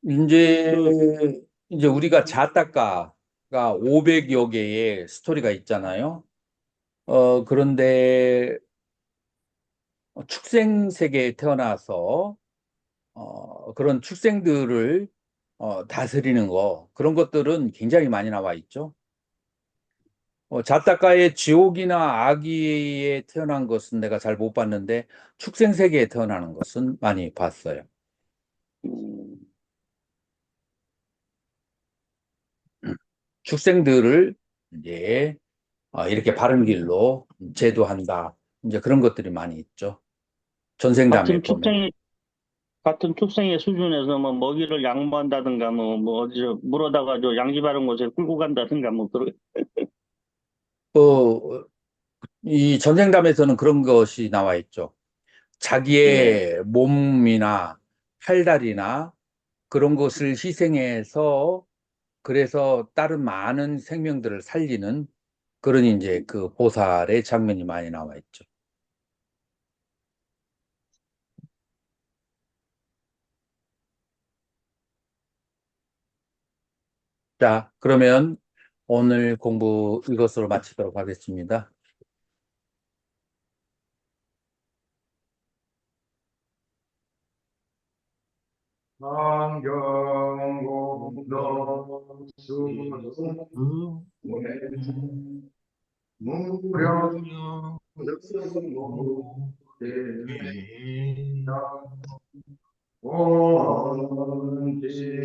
이제 그 이제 우리가 자타가가 500여 개의 스토리가 있잖아요. 그런데 축생 세계에 태어나서 그런 축생들을 다스리는 거, 그런 것들은 굉장히 많이 나와 있죠. 자타가의 지옥이나 아기에 태어난 것은 내가 잘 못 봤는데 축생 세계에 태어나는 것은 많이 봤어요. 음, 축생들을 이제 이렇게 바른 길로 제도한다. 이제 그런 것들이 많이 있죠. 전생담에 같은 보면. 축생의 수준에서 뭐 먹이를 양보한다든가 뭐 어디 물어다가 저 양지 바른 곳에 끌고 간다든가 뭐 그런. 어, 이 전생담에서는 그런 것이 나와 있죠. 예. 자기의 몸이나 팔다리나 그런 것을 희생해서 그래서 다른 많은 생명들을 살리는 그런 이제 그 보살의 장면이 많이 나와 있죠. 자, 그러면 오늘 공부 이것으로 마치도록 하겠습니다. 상경공덕 수문 무령 무령 득승모 예. 원지